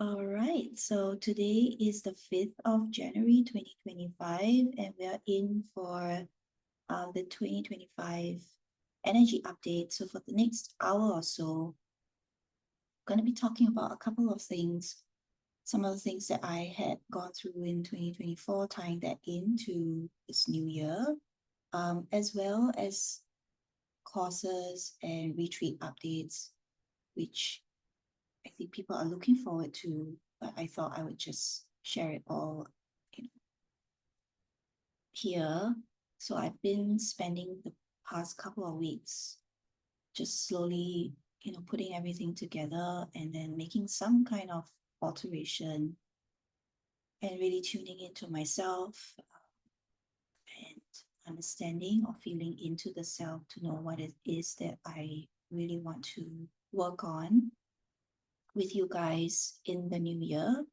All right, so today is the 5th of January 2025, and we are in for the 2025 energy update. So for the next hour or so, I'm going to be talking about a couple of things, some of the things that I had gone through in 2024, tying that into this new year, as well as courses and retreat updates, which I think people are looking forward to, but I thought I would just share it all, here. So I've been spending the past couple of weeks just slowly, putting everything together and then making some kind of alteration and really tuning into myself and understanding or feeling into the self to know what it is that I really want to work on with you guys in the new year.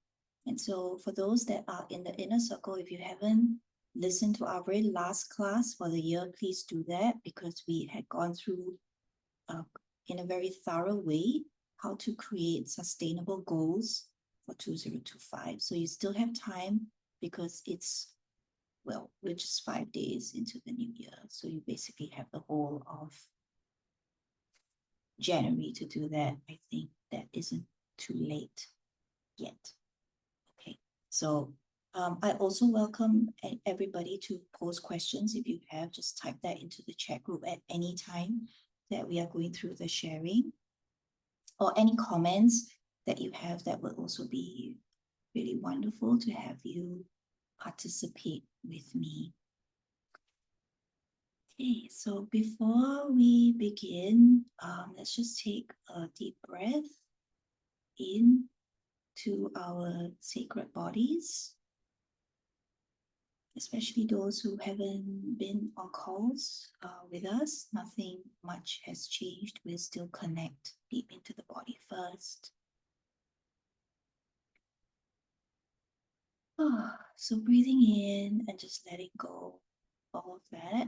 And so for those that are in the inner circle, if you haven't listened to our very last class for the year, please do that, because we had gone through in a very thorough way how to create sustainable goals for 2025. So you still have time, because we're just 5 days into the new year. So you basically have the whole of January to do that. I think that isn't too late yet. Okay, so I also welcome everybody to post questions. If you have, just type that into the chat group at any time that we are going through the sharing, or any comments that you have. That would also be really wonderful to have you participate with me. Okay, so before we begin, let's just take a deep breath in to our sacred bodies, especially those who haven't been on calls with us. Nothing much has changed. We'll still connect deep into the body first. So breathing in and just letting go of all of that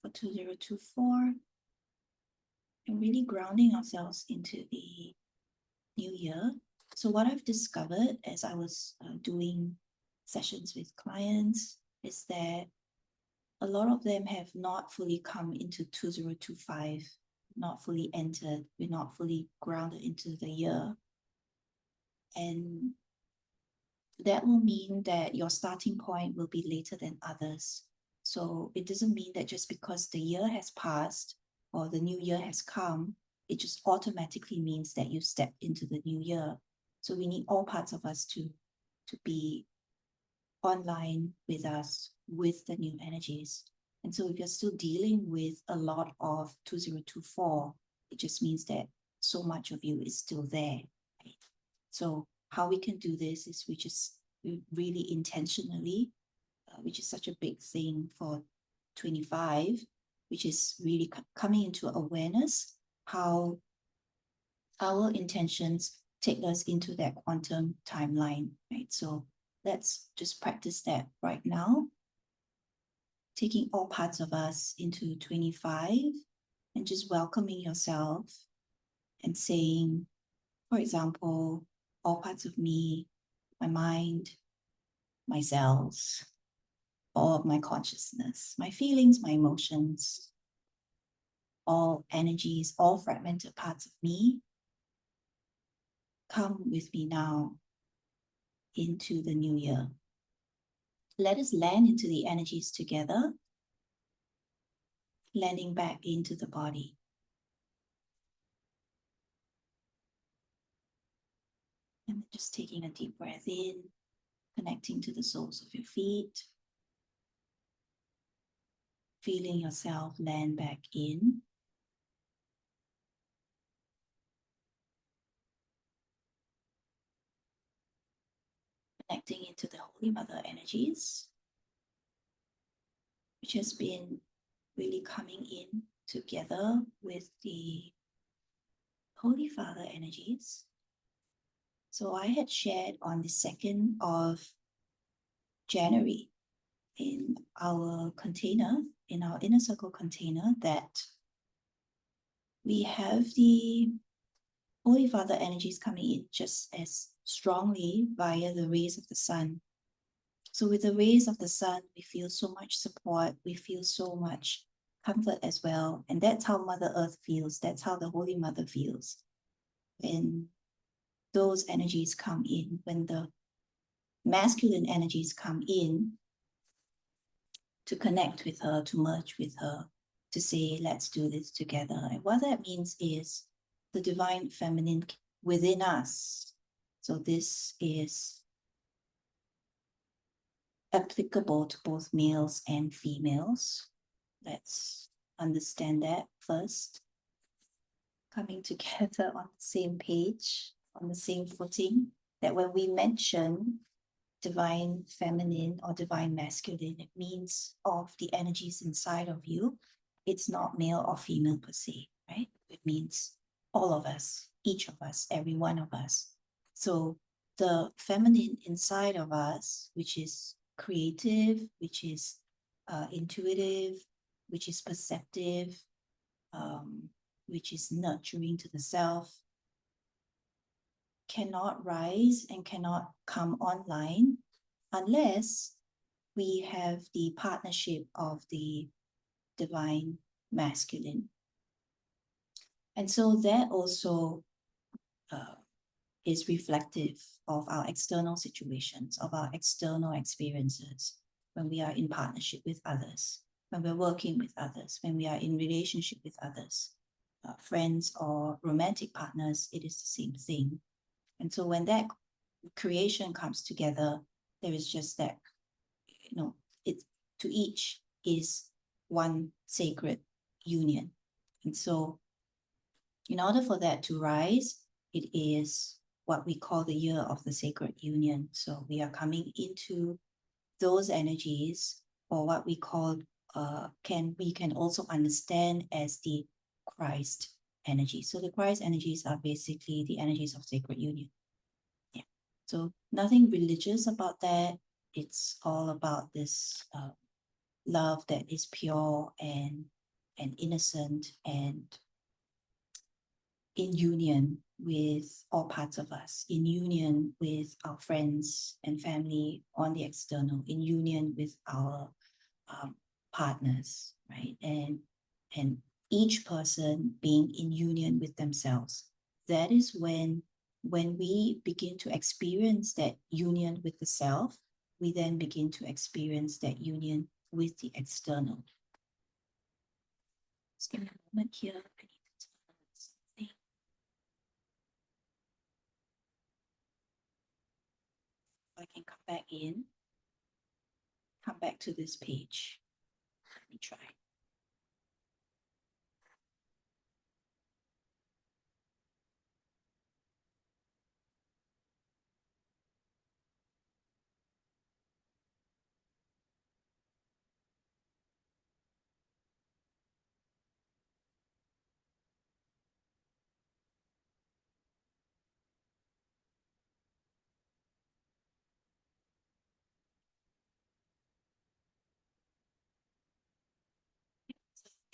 for 2024, and really grounding ourselves into the new year. So what I've discovered as I was doing sessions with clients is that a lot of them have not fully come into 2025, not fully entered, we're not fully grounded into the year. And that will mean that your starting point will be later than others. So it doesn't mean that just because the year has passed or the new year has come, it just automatically means that you've stepped into the new year. So we need all parts of us to be online with us, with the new energies. And so if you're still dealing with a lot of 2024, it just means that so much of you is still there, right? So how we can do this is we really intentionally, which is such a big thing for 25, which is really coming into awareness, how our intentions take us into that quantum timeline, right? So let's just practice that right now, taking all parts of us into 25 and just welcoming yourself and saying, for example, all parts of me, my mind, my cells, all of my consciousness, my feelings, my emotions, all energies, all fragmented parts of me, come with me now into the new year. Let us land into the energies together, landing back into the body. And just taking a deep breath in, connecting to the soles of your feet, feeling yourself land back in. Connecting into the Holy Mother energies, which has been really coming in together with the Holy Father energies. So I had shared on the 2nd of January in our container, in our inner circle container, that we have the Holy Father energy is coming in just as strongly via the rays of the sun. So with the rays of the sun, we feel so much support, we feel so much comfort as well. And that's how Mother Earth feels. That's how the Holy Mother feels. When those energies come in, when the masculine energies come in to connect with her, to merge with her, to say, let's do this together. And what that means is the divine feminine within us. So this is applicable to both males and females. Let's understand that first. Coming together on the same page, on the same footing, that when we mention divine feminine or divine masculine, it means of the energies inside of you. It's not male or female per se, right? It means all of us, each of us, every one of us. So the feminine inside of us, which is creative, which is intuitive, which is perceptive, which is nurturing to the self, cannot rise and cannot come online unless we have the partnership of the divine masculine. And so that also is reflective of our external situations, of our external experiences when we are in partnership with others, when we're working with others, when we are in relationship with others, friends or romantic partners, it is the same thing. And so when that creation comes together, there is just that, it to each is one sacred union. And so in order for that to rise, it is what we call the year of the sacred union. So we are coming into those energies, or what we call we can also understand as the Christ energy. So the Christ energies are basically the energies of sacred union. Yeah. So nothing religious about that. It's all about this love that is pure and innocent and in union with all parts of us, in union with our friends and family on the external, in union with our partners, right? And each person being in union with themselves. That is when we begin to experience that union with the self, we then begin to experience that union with the external. Just give me a moment here. I need to tell something. I can come back in, come back to this page. Let me try.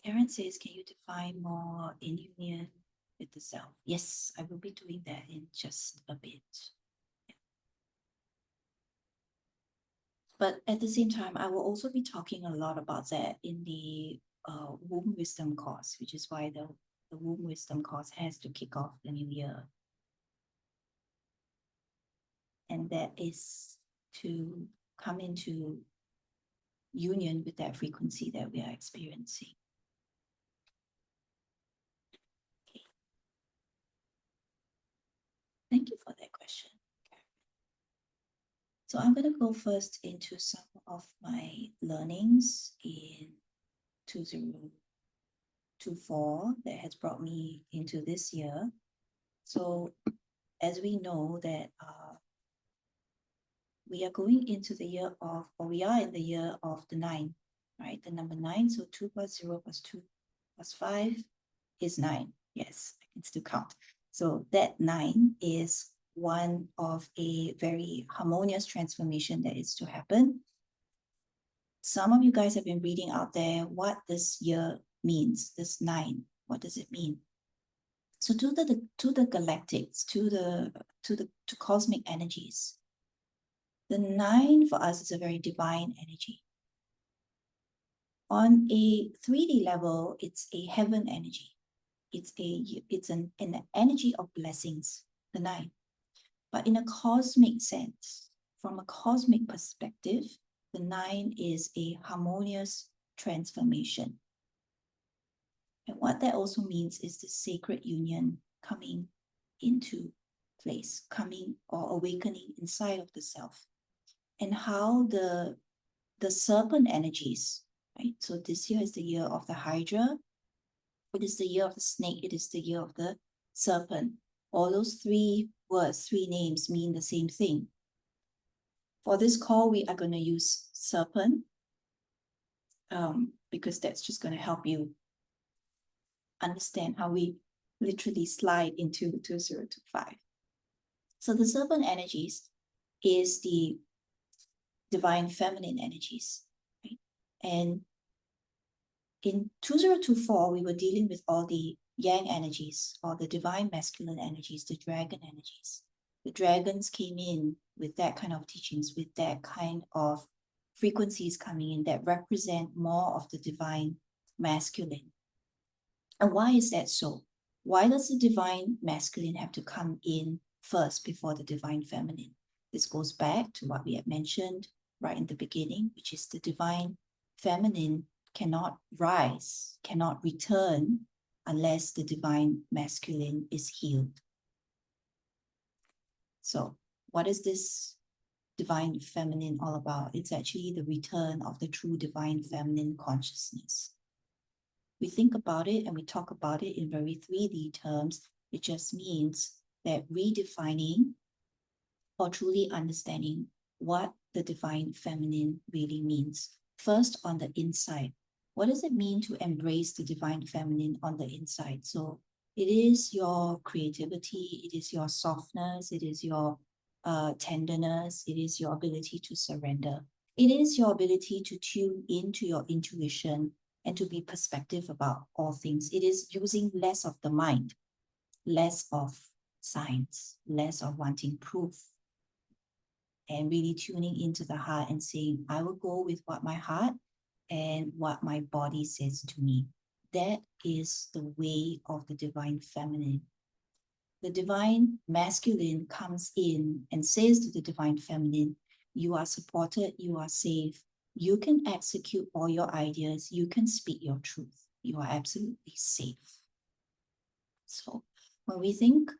Karen says, can you define more in union with the self? Yes, I will be doing that in just a bit. Yeah. But at the same time, I will also be talking a lot about that in the Womb Wisdom course, which is why the Womb Wisdom course has to kick off the new year. And that is to come into union with that frequency that we are experiencing. Okay. Thank you for that question. So I'm going to go first into some of my learnings in 2024 that has brought me into this year. So as we know that we are going into the year of, or we are in the year of the 9, right? The number 9, so 2 plus 0 plus 2 plus 5 is 9. Yes, I can still count. So that 9 is one of a very harmonious transformation that is to happen. Some of you guys have been reading out there what this year means, this 9. What does it mean? So to the galactics, to cosmic energies, the 9 for us is a very divine energy. On a 3D level, it's a heaven energy. It's an energy of blessings, the 9. But in a cosmic sense, from a cosmic perspective, the 9 is a harmonious transformation. And what that also means is the sacred union coming into place, coming or awakening inside of the self. And how the serpent energies, right? So this year is the year of the Hydra. It is the year of the snake. It is the year of the serpent. All those 3 words, 3 names mean the same thing. For this call, we are going to use serpent because that's just going to help you understand how we literally slide into 2025. So the serpent energies is the divine feminine energies, right? And in 2024, we were dealing with all the yang energies, or the divine masculine energies, the dragon energies. The dragons came in with that kind of teachings, with that kind of frequencies coming in that represent more of the divine masculine. And why is that so? Why does the divine masculine have to come in first before the divine feminine? This goes back to what we had mentioned right in the beginning, which is the divine feminine cannot rise, cannot return unless the divine masculine is healed. So what is this divine feminine all about? It's actually the return of the true divine feminine consciousness. We think about it and we talk about it in very 3D terms. It just means that redefining or truly understanding what the divine feminine really means. First, on the inside, what does it mean to embrace the divine feminine on the inside? So it is your creativity, it is your softness, it is your tenderness, it is your ability to surrender. It is your ability to tune into your intuition and to be perspective about all things. It is using less of the mind, less of science, less of wanting proof, and really tuning into the heart and saying, I will go with what my heart and what my body says to me. That is the way of the divine feminine. The divine masculine comes in and says to the divine feminine, you are supported, you are safe, you can execute all your ideas, you can speak your truth, you are absolutely safe. So when we think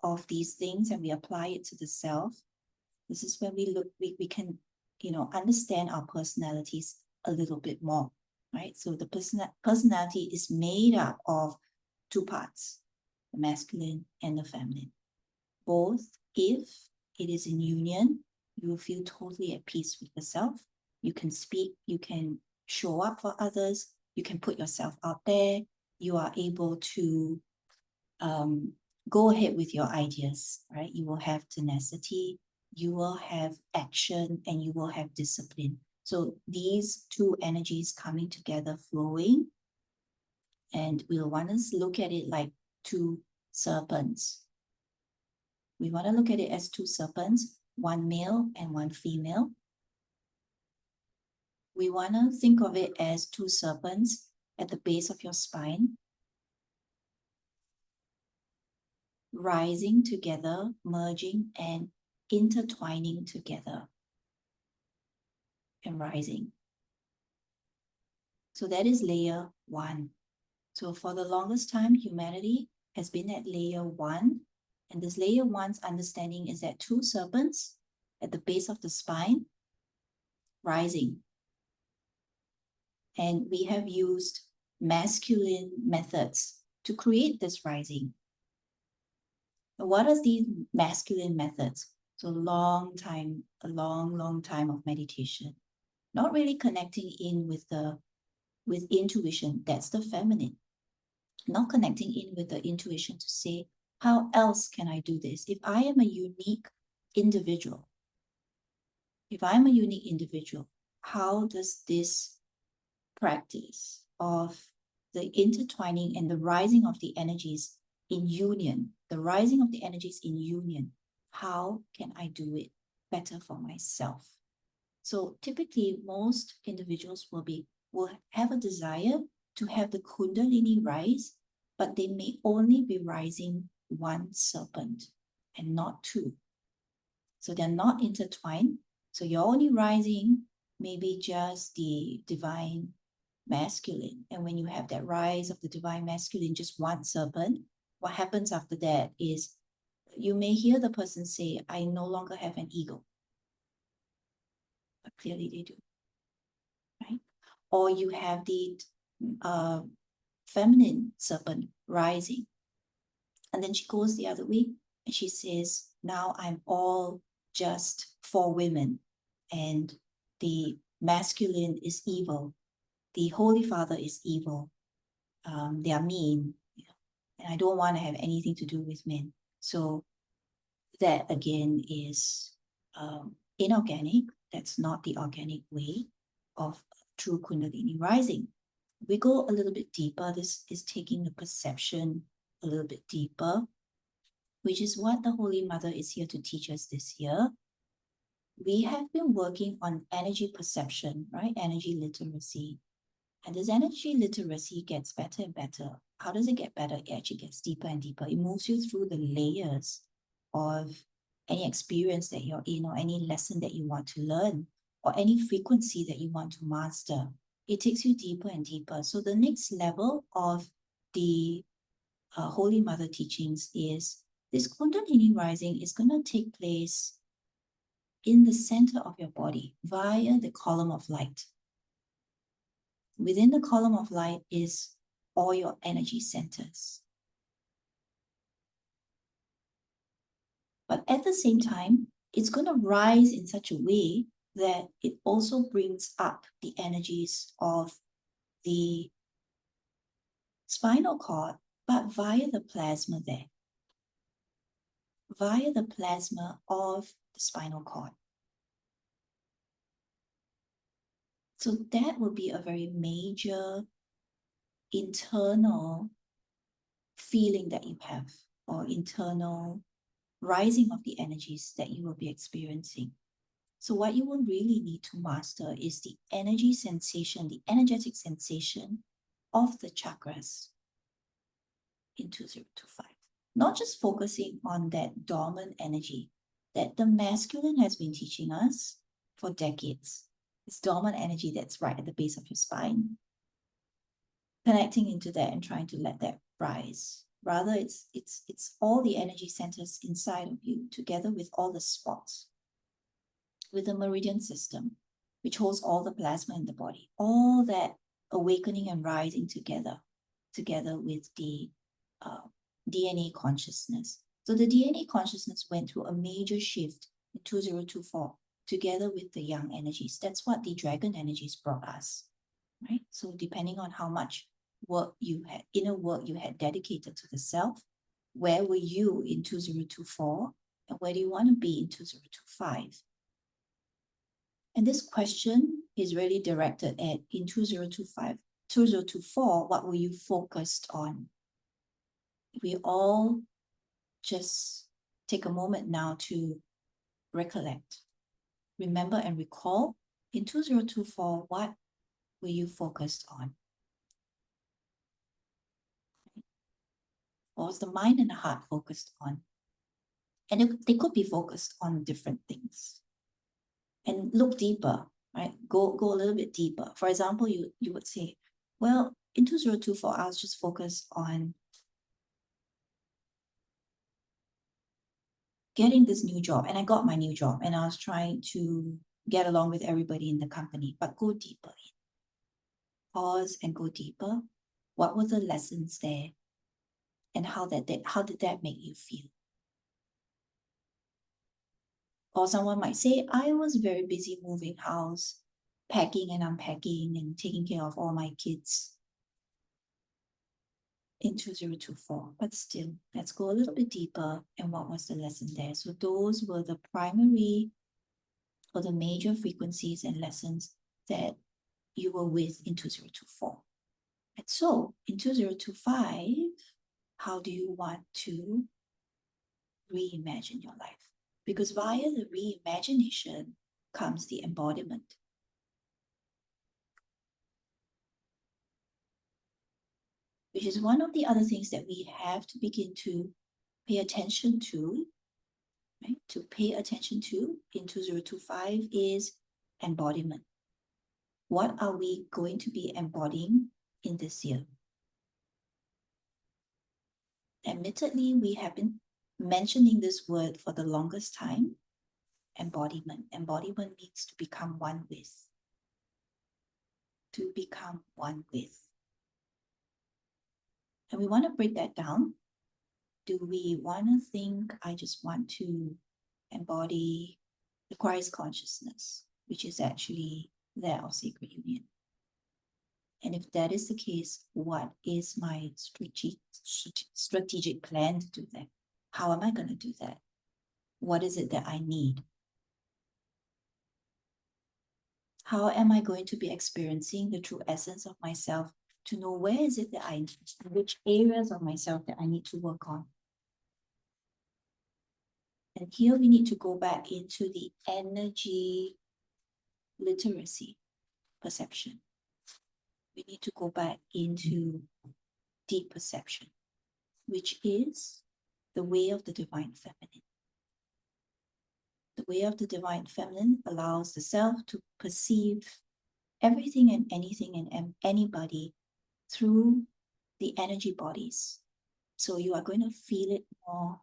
of these things and we apply it to the self, this is when we can, understand our personalities a little bit more, right? So the personality is made up of 2 parts, the masculine and the feminine. Both, if it is in union, you will feel totally at peace with yourself. You can speak, you can show up for others, you can put yourself out there, you are able to go ahead with your ideas, right? You will have tenacity, you will have action, and you will have discipline. So these 2 energies coming together, flowing, and we'll want to look at it like 2 serpents. We want to look at it as 2 serpents, one male and one female. We want to think of it as 2 serpents at the base of your spine, rising together, merging and intertwining together and rising. So that is layer 1. So for the longest time, humanity has been at layer 1. And this layer 1's understanding is that 2 serpents at the base of the spine, rising. And we have used masculine methods to create this rising. And what are these masculine methods? So a long time of meditation, not really connecting in with intuition. That's the feminine. Not connecting in with the intuition to say, how else can I do this? If I am a unique individual, how does this practice of the intertwining and the rising of the energies in union. The rising of the energies in union. How can I do it better for myself? So typically, most individuals will have a desire to have the Kundalini rise, but they may only be rising one serpent and not two. So they're not intertwined. So you're only rising maybe just the divine masculine. And when you have that rise of the divine masculine, just one serpent, what happens after that is you may hear the person say, I no longer have an ego. But clearly they do, right? Or you have the feminine serpent rising. And then she goes the other way and she says, now I'm all just for women. And the masculine is evil. The Holy Father is evil. They are mean. And I don't want to have anything to do with men. So that again is inorganic. That's not the organic way of true Kundalini rising. We go a little bit deeper. This is taking the perception a little bit deeper, which is what the Holy Mother is here to teach us this year. We have been working on energy perception, right? Energy literacy. And this energy literacy gets better and better. How does it get better? It actually gets deeper and deeper. It moves you through the layers of any experience that you're in, or any lesson that you want to learn, or any frequency that you want to master. It takes you deeper and deeper. So the next level of the Holy Mother teachings is this Kundalini rising is going to take place in the center of your body via the column of light. Within the column of light is all your energy centers. But at the same time, it's going to rise in such a way that it also brings up the energies of the spinal cord, but via the plasma there. Via the plasma of the spinal cord. So that will be a very major internal feeling that you have, or internal rising of the energies that you will be experiencing. So what you will really need to master is the energy sensation, the energetic sensation of the chakras in 2025. Not just focusing on that dormant energy that the masculine has been teaching us for decades. This dormant energy that's right at the base of your spine. Connecting into that and trying to let that rise. Rather, it's all the energy centers inside of you, together with all the spots, with the meridian system, which holds all the plasma in the body. All that awakening and rising together with the DNA consciousness. So the DNA consciousness went through a major shift in 2024, together with the yang energies. That's what the dragon energies brought us, right? So depending on how much work you had, inner work you had dedicated to the self, where were you in 2024, and where do you want to be in 2025? And this question is really directed at, in 2025, 2024, what were you focused on? We all just take a moment now to recollect, remember and recall, in 2024, what were you focused on? What was the mind and the heart focused on? And they could be focused on different things. And look deeper, right? Go a little bit deeper. For example, you would say, well, in 2024, I was just focused on getting this new job. And I got my new job. And I was trying to get along with everybody in the company. But go deeper. Pause and go deeper. What were the lessons there? And how did that make you feel? Or someone might say, I was very busy moving house, packing and unpacking and taking care of all my kids in 2024. But still, let's go a little bit deeper. And what was the lesson there? So those were the primary or the major frequencies and lessons that you were with in 2024. And so in 2025, how do you want to reimagine your life? Because via the reimagination comes the embodiment. Which is one of the other things that we have to begin to pay attention to, right? To pay attention to in 2025 is embodiment. What are we going to be embodying in this year? Admittedly, we have been mentioning this word for the longest time, embodiment. Embodiment means to become one with. To become one with. And we want to break that down. Do we want to think, I just want to embody the Christ consciousness, which is actually that of sacred union? And if that is the case, what is my strategic plan to do that? How am I going to do that? What is it that I need? How am I going to be experiencing the true essence of myself to know where is it that I need, which areas of myself that I need to work on? And here we need to go back into the energy literacy perception. We need to go back into deep perception, which is the way of the divine feminine. The way of the divine feminine allows the self to perceive everything and anything and anybody through the energy bodies. So you are going to feel it more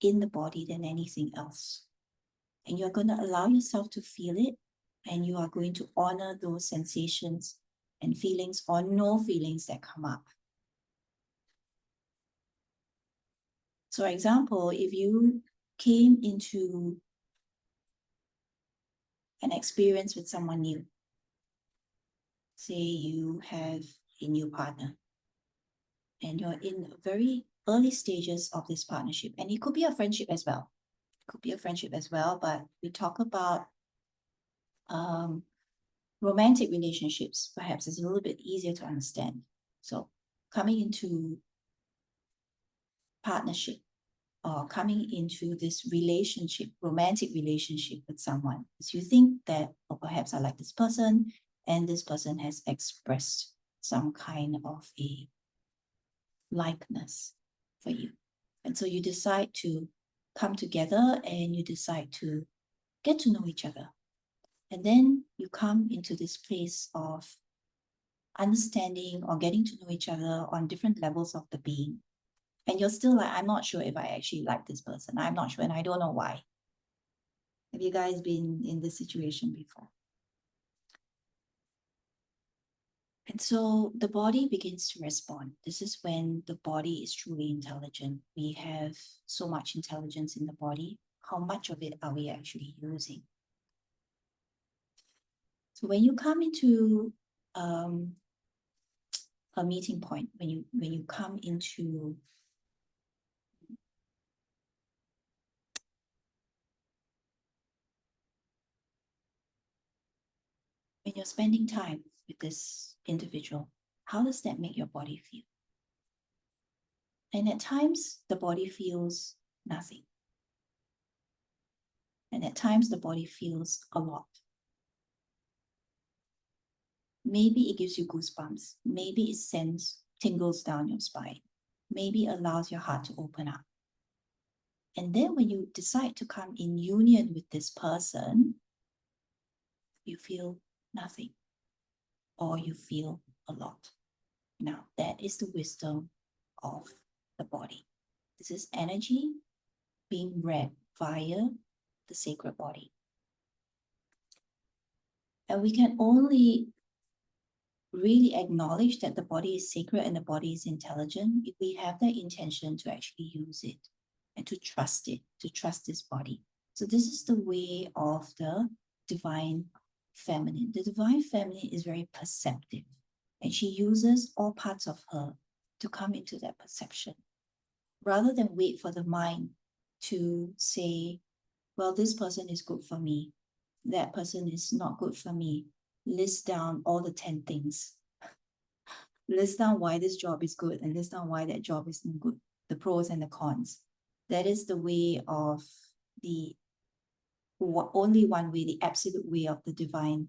in the body than anything else. And you're going to allow yourself to feel it, and you are going to honor those sensations and feelings or no feelings that come up. So, for example, if you came into an experience with someone new, say you have a new partner, and you're in very early stages of this partnership, and it could be a friendship as well. It could be a friendship as well, but we talk about romantic relationships, perhaps is a little bit easier to understand. So coming into partnership or coming into this relationship, romantic relationship with someone, is you think that, or perhaps I like this person, and this person has expressed some kind of a likeness for you. And so you decide to come together and you decide to get to know each other. And then you come into this place of understanding or getting to know each other on different levels of the being. And you're still like, I'm not sure if I actually like this person. I'm not sure, and I don't know why. Have you guys been in this situation before? And so the body begins to respond. This is when the body is truly intelligent. We have so much intelligence in the body. How much of it are we actually using? So when you come into a meeting point, when you come into when you're spending time with this individual, how does that make your body feel? And at times, the body feels nothing. And at times, the body feels a lot. Maybe it gives you goosebumps. Maybe it sends tingles down your spine. Maybe it allows your heart to open up. And then when you decide to come in union with this person, you feel nothing, or you feel a lot. Now, that is the wisdom of the body. This is energy being read via the sacred body. And we can only really acknowledge that the body is sacred and the body is intelligent if we have the intention to actually use it and to trust it, to trust this body. So this is the way of the divine feminine. The divine feminine is very perceptive, and she uses all parts of her to come into that perception, rather than wait for the mind to say, well, this person is good for me, that person is not good for me. List down all the 10 things. List down why this job is good and list down why that job isn't good. the pros and the cons. That is the way of the only one way, the absolute way of the divine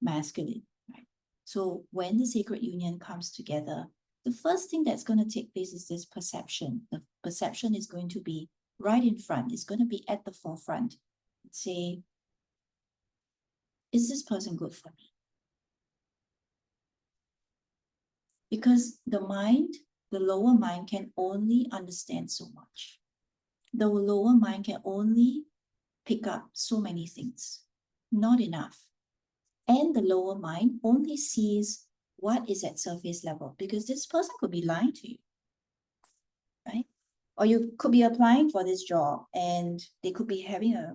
masculine, right? So when the sacred union comes together, the first thing that's going to take place is this perception. The perception is going to be right in front. It's going to be at the forefront. Say, is this person good for me? Because the mind, the lower mind can only understand so much. The lower mind can only pick up so many things, not enough. And the lower mind only sees what is at surface level, because this person could be lying to you, right? Or you could be applying for this job and they could be having a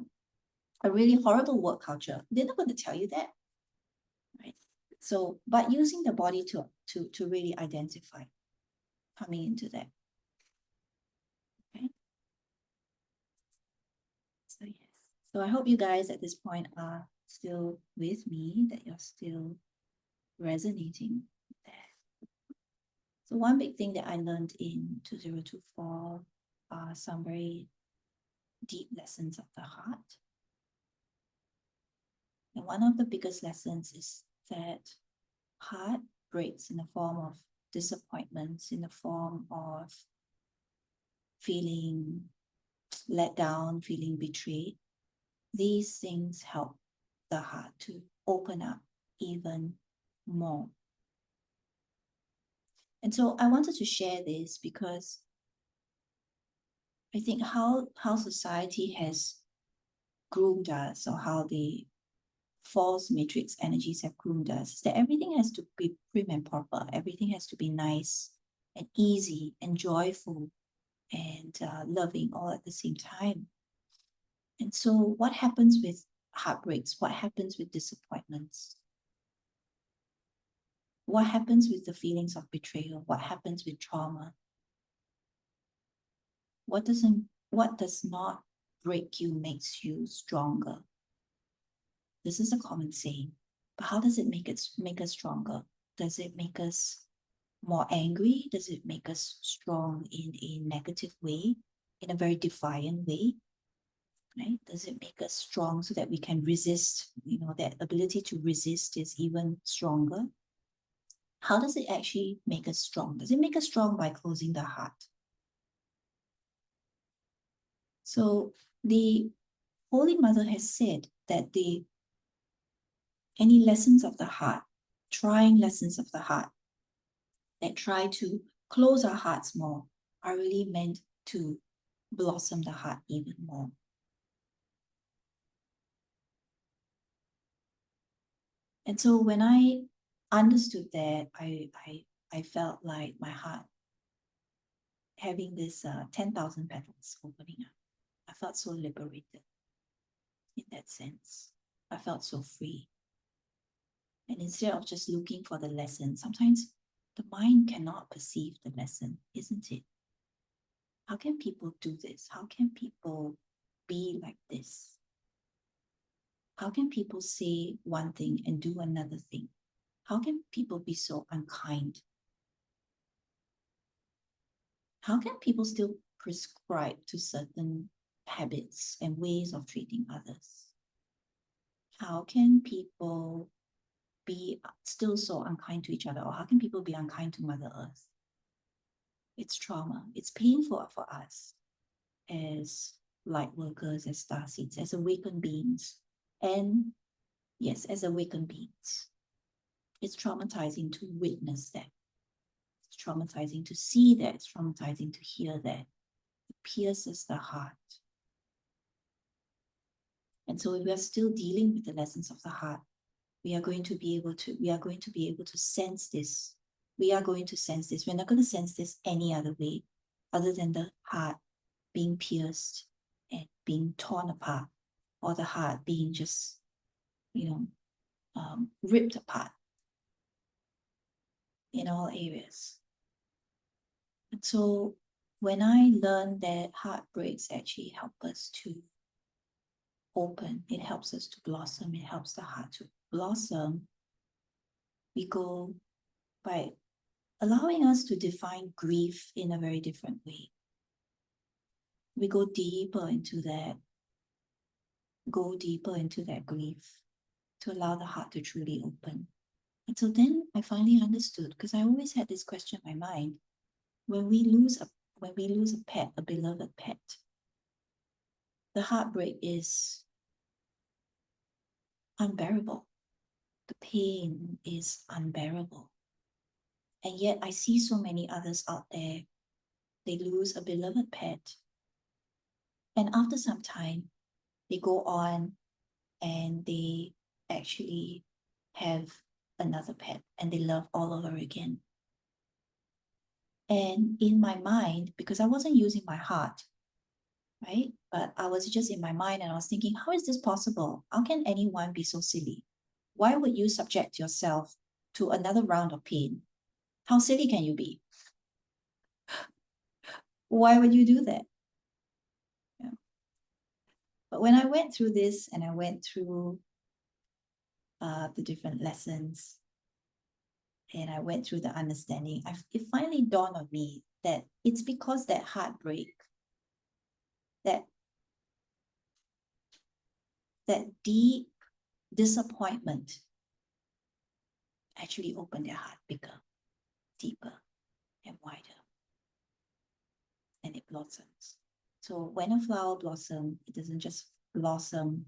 really horrible work culture. They're not going to tell you that, right? So, but using the body to really identify coming into that. Okay. So yes. So I hope you guys at this point are still with me, that you're still resonating with that. So one big thing that I learned in 2024 are some very deep lessons of the heart. And one of the biggest lessons is that heart breaks in the form of disappointments, in the form of feeling let down, feeling betrayed. These things help the heart to open up even more. And so I wanted to share this because I think how society has groomed us, or how the false matrix energies have groomed us, is that everything has to be prim and proper. Everything has to be nice and easy and joyful and loving all at the same time. And so what happens with heartbreaks? What happens with disappointments? What happens with the feelings of betrayal? What happens with trauma? What does not break you makes you stronger? This is a common saying, but how does it make us stronger? Does it make us more angry? Does it make us strong in a negative way, in a very defiant way? Right? Does it make us strong so that we can resist? You know, that ability to resist is even stronger. How does it actually make us strong? Does it make us strong by closing the heart? So the Holy Mother has said that any lessons of the heart, trying lessons of the heart that try to close our hearts more, are really meant to blossom the heart even more. And so when I understood that, I felt like my heart having this 10,000 petals opening up. I felt so liberated in that sense. I felt so free. And instead of just looking for the lesson, sometimes the mind cannot perceive the lesson, isn't it? How can people do this? How can people be like this? How can people say one thing and do another thing? How can people be so unkind? How can people still prescribe to certain habits and ways of treating others? How can people be still so unkind to each other? Or how can people be unkind to Mother Earth? It's trauma. It's painful for us as light workers, as starseeds, as awakened beings. And yes, as awakened beings. It's traumatizing to witness that. It's traumatizing to see that. It's traumatizing to hear that. It pierces the heart. And so if we are still dealing with the lessons of the heart, we are going to be able to sense this. We are going to sense this. We're not going to sense this any other way other than the heart being pierced and being torn apart, or the heart being just, ripped apart in all areas. And so when I learned that heartbreaks actually help us to open, it helps us to blossom, it helps the heart to blossom, we go by allowing us to define grief in a very different way. we go deeper into that grief to allow the heart to truly open. And so then I finally understood, because I always had this question in my mind, when we lose a pet, a beloved pet, the heartbreak is unbearable. The pain is unbearable. And yet I see so many others out there, they lose a beloved pet. And after some time, they go on and they actually have another pet and they love all over again. And in my mind, because I wasn't using my heart, right? But I was just in my mind and I was thinking, how is this possible? How can anyone be so silly? Why would you subject yourself to another round of pain? How silly can you be? Why would you do that? Yeah. But when I went through this and I went through the different lessons and I went through the understanding, it finally dawned on me that it's because that heartbreak, that deep disappointment actually opened their heart bigger, deeper, and wider. And it blossoms. So when a flower blossoms, it doesn't just blossom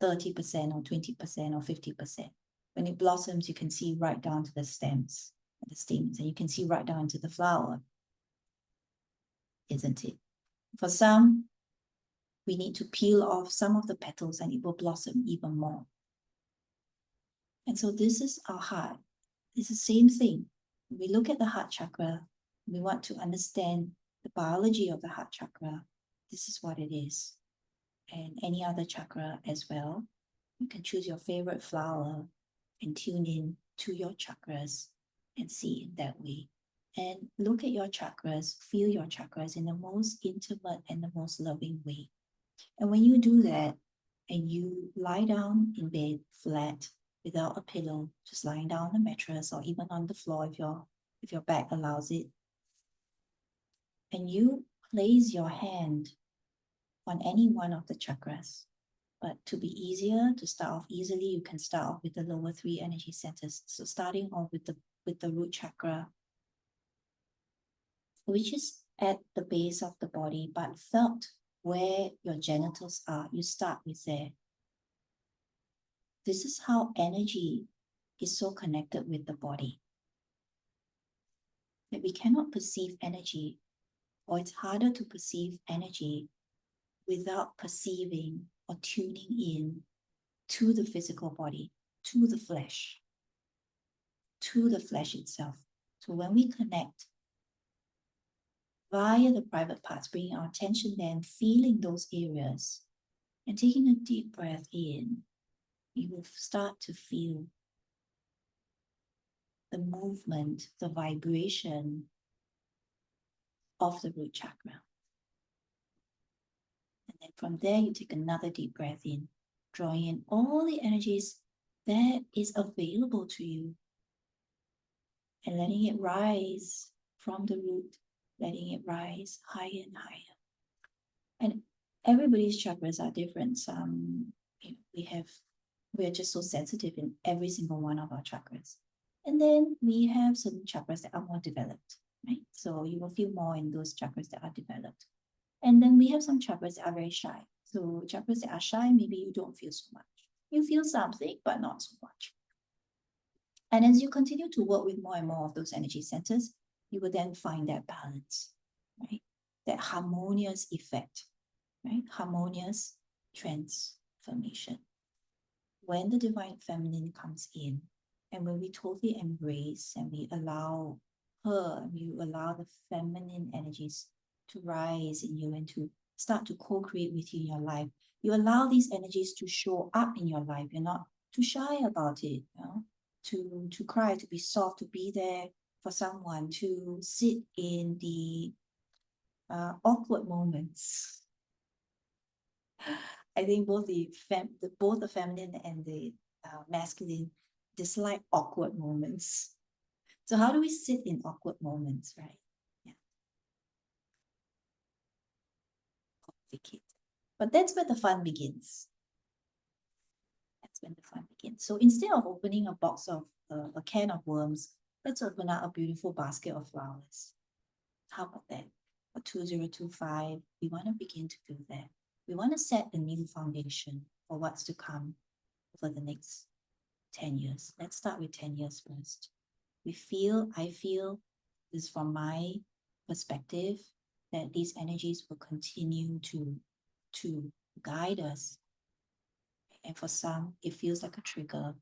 30% or 20% or 50%. When it blossoms, you can see right down to the stems and the stems, and you can see right down to the flower, isn't it? For some, we need to peel off some of the petals and it will blossom even more. And so this is our heart. It's the same thing. When we look at the heart chakra, we want to understand the biology of the heart chakra. This is what it is. And any other chakra as well. You can choose your favorite flower and tune in to your chakras and see it that way. And look at your chakras, feel your chakras in the most intimate and the most loving way. And when you do that and you lie down in bed flat without a pillow, just lying down on the mattress or even on the floor if your back allows it, and you place your hand on any one of the chakras. But to be easier, to start off easily, you can start off with the lower 3 energy centers. So starting off with the root chakra, which is at the base of the body, but felt where your genitals are. You start with there. This is how energy is so connected with the body. That we cannot perceive energy, or it's harder to perceive energy without perceiving or tuning in to the physical body, to the flesh itself. So when we connect via the private parts, bringing our attention there and feeling those areas and taking a deep breath in, you will start to feel the movement, the vibration of the root chakra. And then from there, you take another deep breath in, drawing in all the energies that is available to you and letting it rise from the root, letting it rise higher and higher. And everybody's chakras are different. Some, we are just so sensitive in every single one of our chakras. And then we have certain chakras that are more developed, right? So you will feel more in those chakras that are developed. And then we have some chakras that are very shy. So chakras that are shy, maybe you don't feel so much. You feel something, but not so much. And as you continue to work with more and more of those energy centers, you will then find that balance, right? That harmonious effect, right? Harmonious transformation. When the divine feminine comes in, and when we totally embrace and we allow her, you allow the feminine energies to rise in you and to start to co-create with you in your life. You allow these energies to show up in your life. You're not too shy about it, you know, to cry, to be soft, to be there for someone, to sit in the awkward moments. I think both the feminine and the masculine dislike awkward moments. So how do we sit in awkward moments, right? Yeah. vacate. But that's where the fun begins. That's when the fun begins. So instead of opening a box of a can of worms, let's open up a beautiful basket of flowers. How about that? For 2025, we want to begin to do that. We want to set a new foundation for what's to come over the next 10 years. Let's start with 10 years first. I feel this from my perspective, that these energies will continue to guide us. And for some, it feels like a trigger.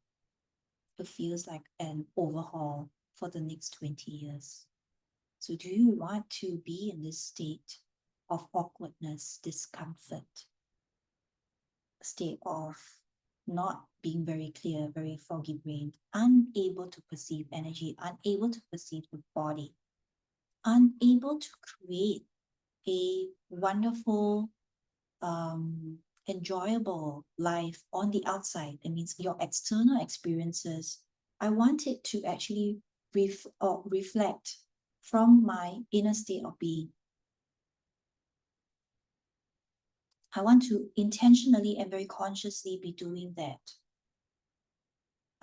It feels like an overhaul for the next 20 years. So do you want to be in this state of awkwardness, discomfort, a state of not being very clear, very foggy brained, unable to perceive energy, unable to perceive the body, unable to create a wonderful, enjoyable life on the outside? That means your external experiences. I want it to actually reflect from my inner state of being. I want to intentionally and very consciously be doing that.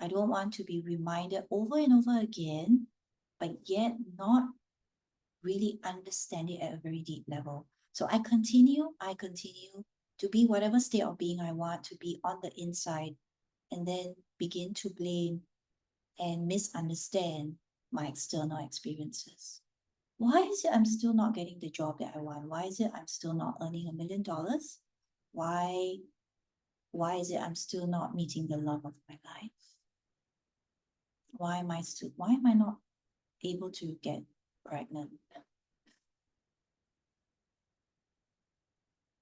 I don't want to be reminded over and over again, but yet not really understand it at a very deep level. So I continue to be whatever state of being I want to be on the inside, and then begin to blame and misunderstand my external experiences. Why is it I'm still not getting the job that I want? Why is it I'm still not earning $1 million? Why is it I'm still not meeting the love of my life? Why am I not able to get pregnant?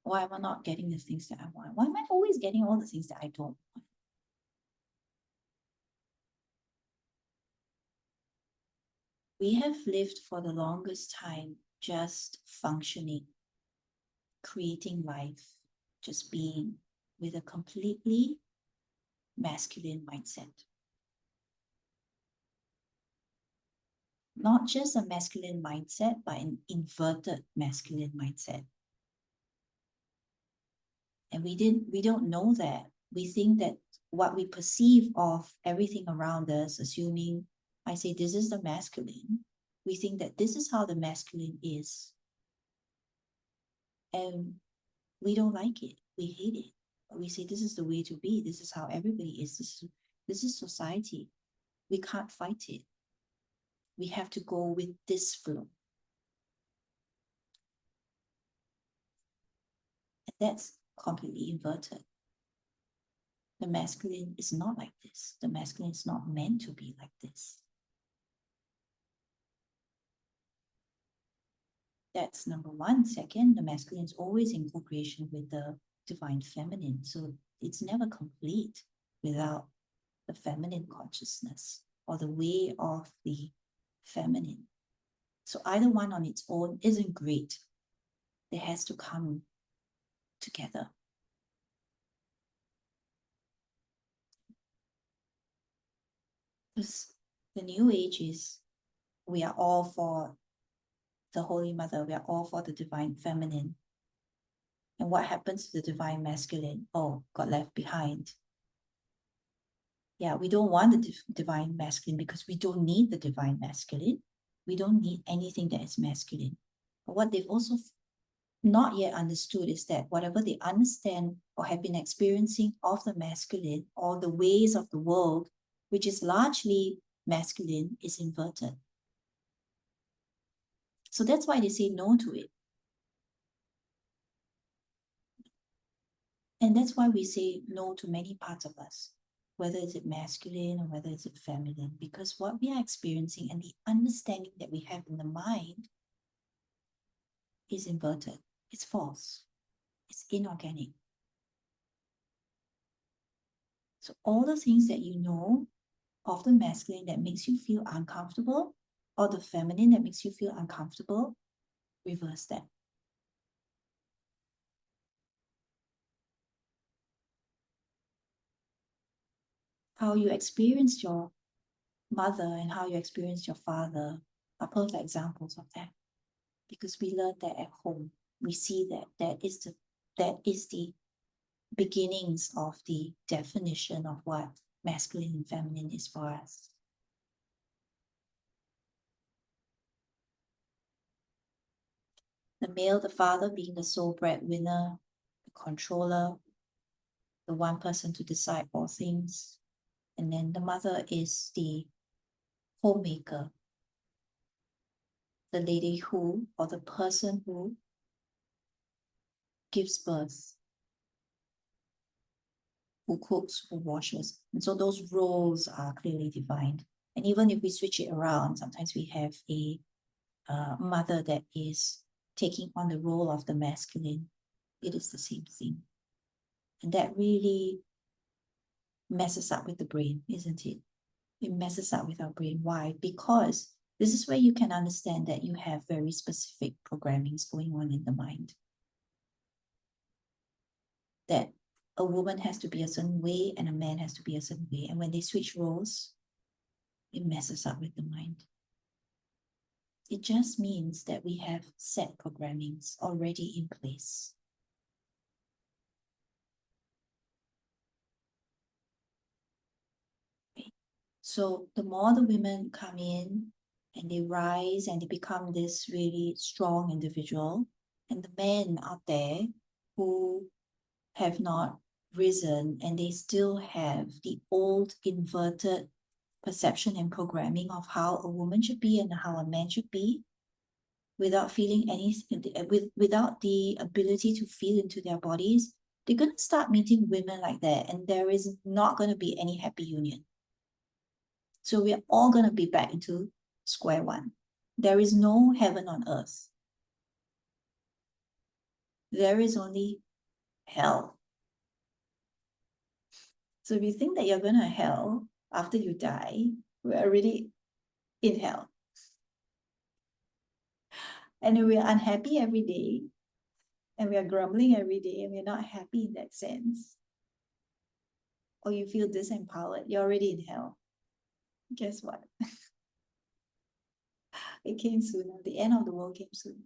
Why am I not getting the things that I want? Why am I always getting all the things that I don't want? We have lived for the longest time just functioning, creating life, just being, with a completely masculine mindset. Not just a masculine mindset, but an inverted masculine mindset. And we don't know that. We think that what we perceive of everything around us, assuming I say this is the masculine, we think that this is how the masculine is. And we don't like it. We hate it. But we say this is the way to be. This is how everybody is. This is society. We can't fight it. We have to go with this flow. And that's completely inverted. The masculine is not like this. The masculine is not meant to be like this. That's number one. Second, the masculine is always in co-creation with the divine feminine. So it's never complete without the feminine consciousness or the way of the feminine. So either one on its own isn't great. It has to come together. Because the new age is, we are all for the Holy Mother. We are all for the divine feminine. And what happens to the divine masculine? Oh, got left behind. Yeah, we don't want the divine masculine because we don't need the divine masculine. We don't need anything that is masculine. But what they've also not yet understood is that whatever they understand or have been experiencing of the masculine or the ways of the world, which is largely masculine, is inverted. So that's why they say no to it. And that's why we say no to many parts of us, whether it's masculine or whether it's feminine, because what we are experiencing and the understanding that we have in the mind is inverted. It's false. It's inorganic. So all the things that you know of the masculine that makes you feel uncomfortable, or the feminine that makes you feel uncomfortable, reverse that. How you experienced your mother and how you experienced your father are perfect examples of that. Because we learn that at home. We see that that is that is the beginnings of the definition of what masculine and feminine is for us. The male, the father, being the sole breadwinner, the controller, the one person to decide all things. And then the mother is the homemaker, the lady who, or the person who gives birth, who cooks, who washes. And so those roles are clearly defined. And even if we switch it around, sometimes we have a mother that is taking on the role of the masculine. It is the same thing. And that really messes up with the brain, isn't it? It messes up with our brain. Why? Because this is where you can understand that you have very specific programmings going on in the mind. That a woman has to be a certain way and a man has to be a certain way. And when they switch roles, it messes up with the mind. It just means that we have set programmings already in place. Okay. So the more the women come in and they rise and they become this really strong individual, and the men out there who have not risen and they still have the old inverted perception and programming of how a woman should be and how a man should be, without feeling without the ability to feel into their bodies, they're going to start meeting women like that, and there is not going to be any happy union. So we're all going to be back into square one. There is no heaven on earth. There is only hell. So if you think that you're going to hell after you die, we're already in hell. And we're unhappy every day, and we are grumbling every day, and we're not happy in that sense, or you feel disempowered, you're already in hell. Guess what? It came sooner. The end of the world came sooner.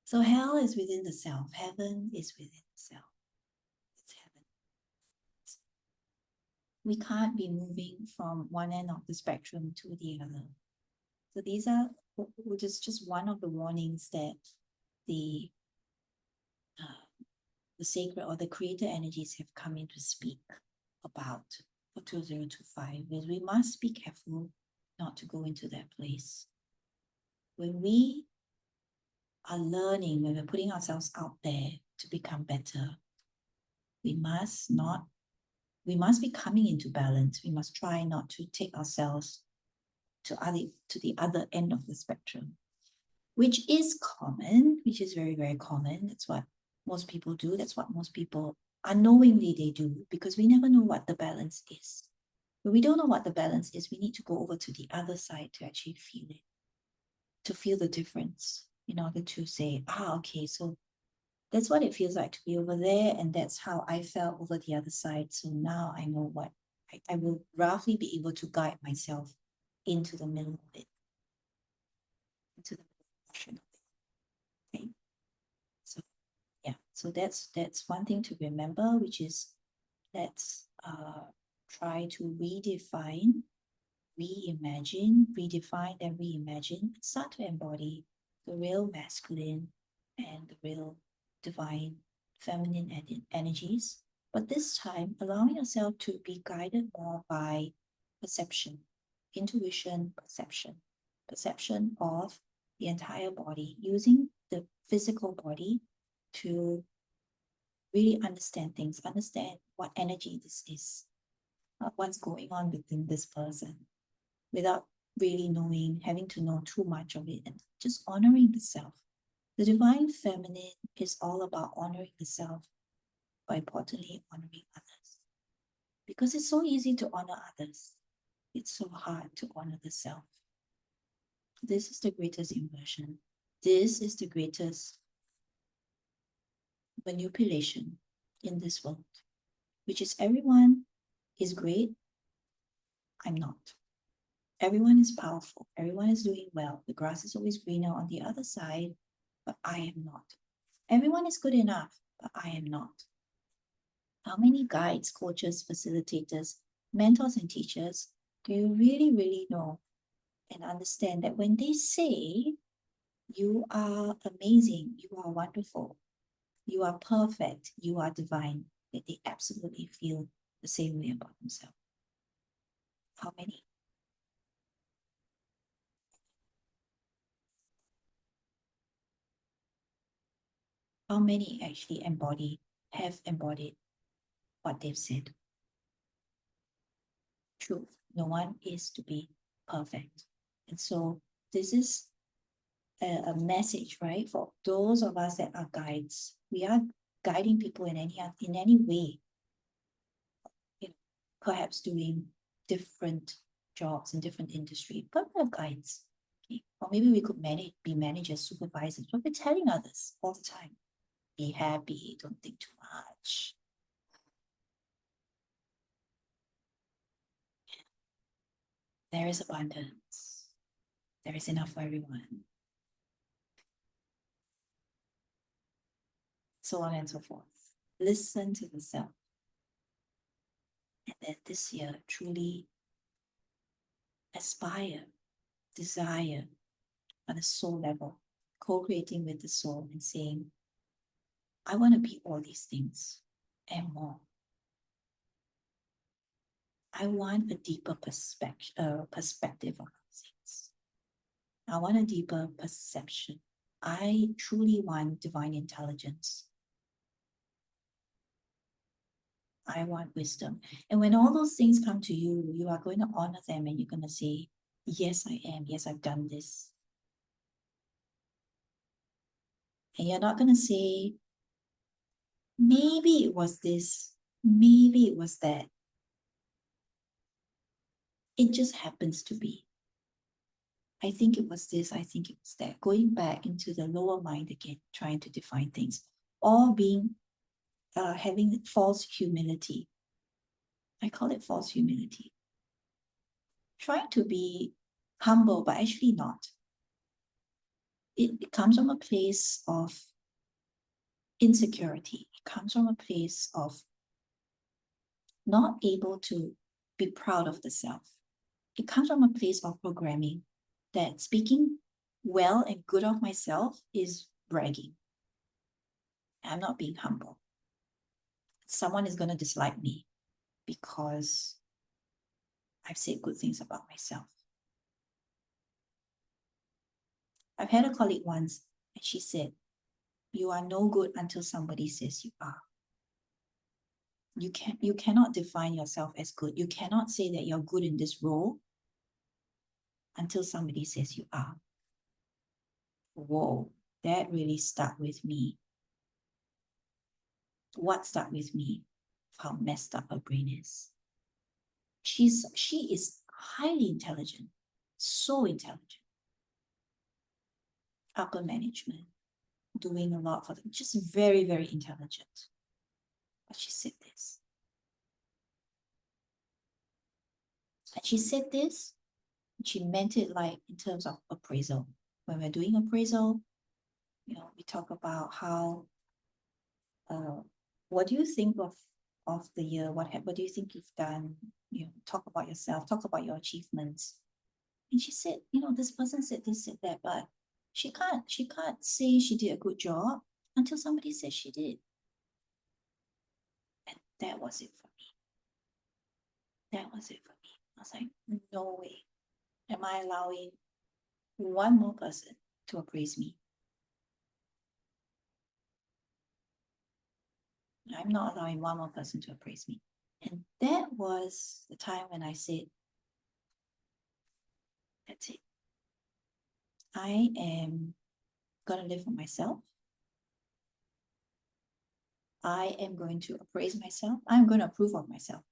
So hell is within the self. Heaven is within the self. It's heaven. We can't be moving from one end of the spectrum to the other. So these are just one of the warnings that the sacred or the creator energies have come in to speak about for 2025, because we must be careful not to go into that place. When we are learning, when we're putting ourselves out there to become better, we must be coming into balance. We must try not to take ourselves to the other end of the spectrum, which is common, which is very, very common. That's what most people do. That's what most people unknowingly they do, because we never know what the balance is. When we don't know what the balance is, we need to go over to the other side to actually feel it, to feel the difference, in order to say, okay, so that's what it feels like to be over there, and that's how I felt over the other side. So now I know what I will roughly be able to guide myself into the middle of it, into the portion of it. Okay. So yeah, so that's one thing to remember, which is let's try to redefine, redefine and reimagine, start to embody the real masculine and the real divine feminine energies, but this time allowing yourself to be guided more by perception, intuition, perception of the entire body, using the physical body to really understand things, understand what energy this is, what's going on within this person, without really knowing, having to know too much of it, and just honoring the self. The divine feminine is all about honoring the self, but importantly, honoring others. Because it's so easy to honor others. It's so hard to honor the self. This is the greatest inversion. This is the greatest manipulation in this world, which is everyone is great, I'm not. Everyone is powerful, everyone is doing well. The grass is always greener on the other side, but I am not. Everyone is good enough, but I am not. How many guides, coaches, facilitators, mentors, and teachers do you really, really know and understand that when they say you are amazing, you are wonderful, you are perfect, you are divine, that they absolutely feel the same way about themselves? How many? How many actually have embodied what they've said? Truth. No one is to be perfect. And so this is a message, right? For those of us that are guides, we are guiding people in any way, you know, perhaps doing different jobs in different industry, but we're guides. Okay? Or maybe we could be managers, supervisors, but we're telling others all the time, be happy, don't think too much. There is abundance. There is enough for everyone. So on and so forth. Listen to the self. And then this year, truly aspire, desire on a soul level, co-creating with the soul and saying, I want to be all these things and more. I want a deeper perspective on things. I want a deeper perception. I truly want divine intelligence. I want wisdom. And when all those things come to you, you are going to honor them and you're going to say, yes, I am. Yes, I've done this. And you're not going to say, maybe it was this, maybe it was that. It just happens to be. I think it was this, I think it was that. Going back into the lower mind again, trying to define things, or having false humility. I call it false humility. Trying to be humble, but actually not. It comes from a place of insecurity. It comes from a place of not able to be proud of the self. It comes from a place of programming that speaking well and good of myself is bragging. I'm not being humble. Someone is going to dislike me because I've said good things about myself. I've had a colleague once, and she said, you are no good until somebody says you are. You cannot define yourself as good. You cannot say that you're good in this role until somebody says you are. Whoa, that really stuck with me. What stuck with me? How messed up her brain is. She is highly intelligent, so intelligent. Upper management, doing a lot for them, just very, very intelligent. But she said this. And she said this, she meant it like in terms of appraisal. When we're doing appraisal, we talk about how, what do you think of the year? What do you think you've done? Talk about yourself, talk about your achievements. And she said, this person said this, said that, but she can't say she did a good job until somebody says she did. And that was it for me. That was it for me. I was like, no way am I allowing one more person to appraise me. I'm not allowing one more person to appraise me. And that was the time when I said, that's it. I am going to live for myself. I am going to appraise myself. I'm going to approve of myself.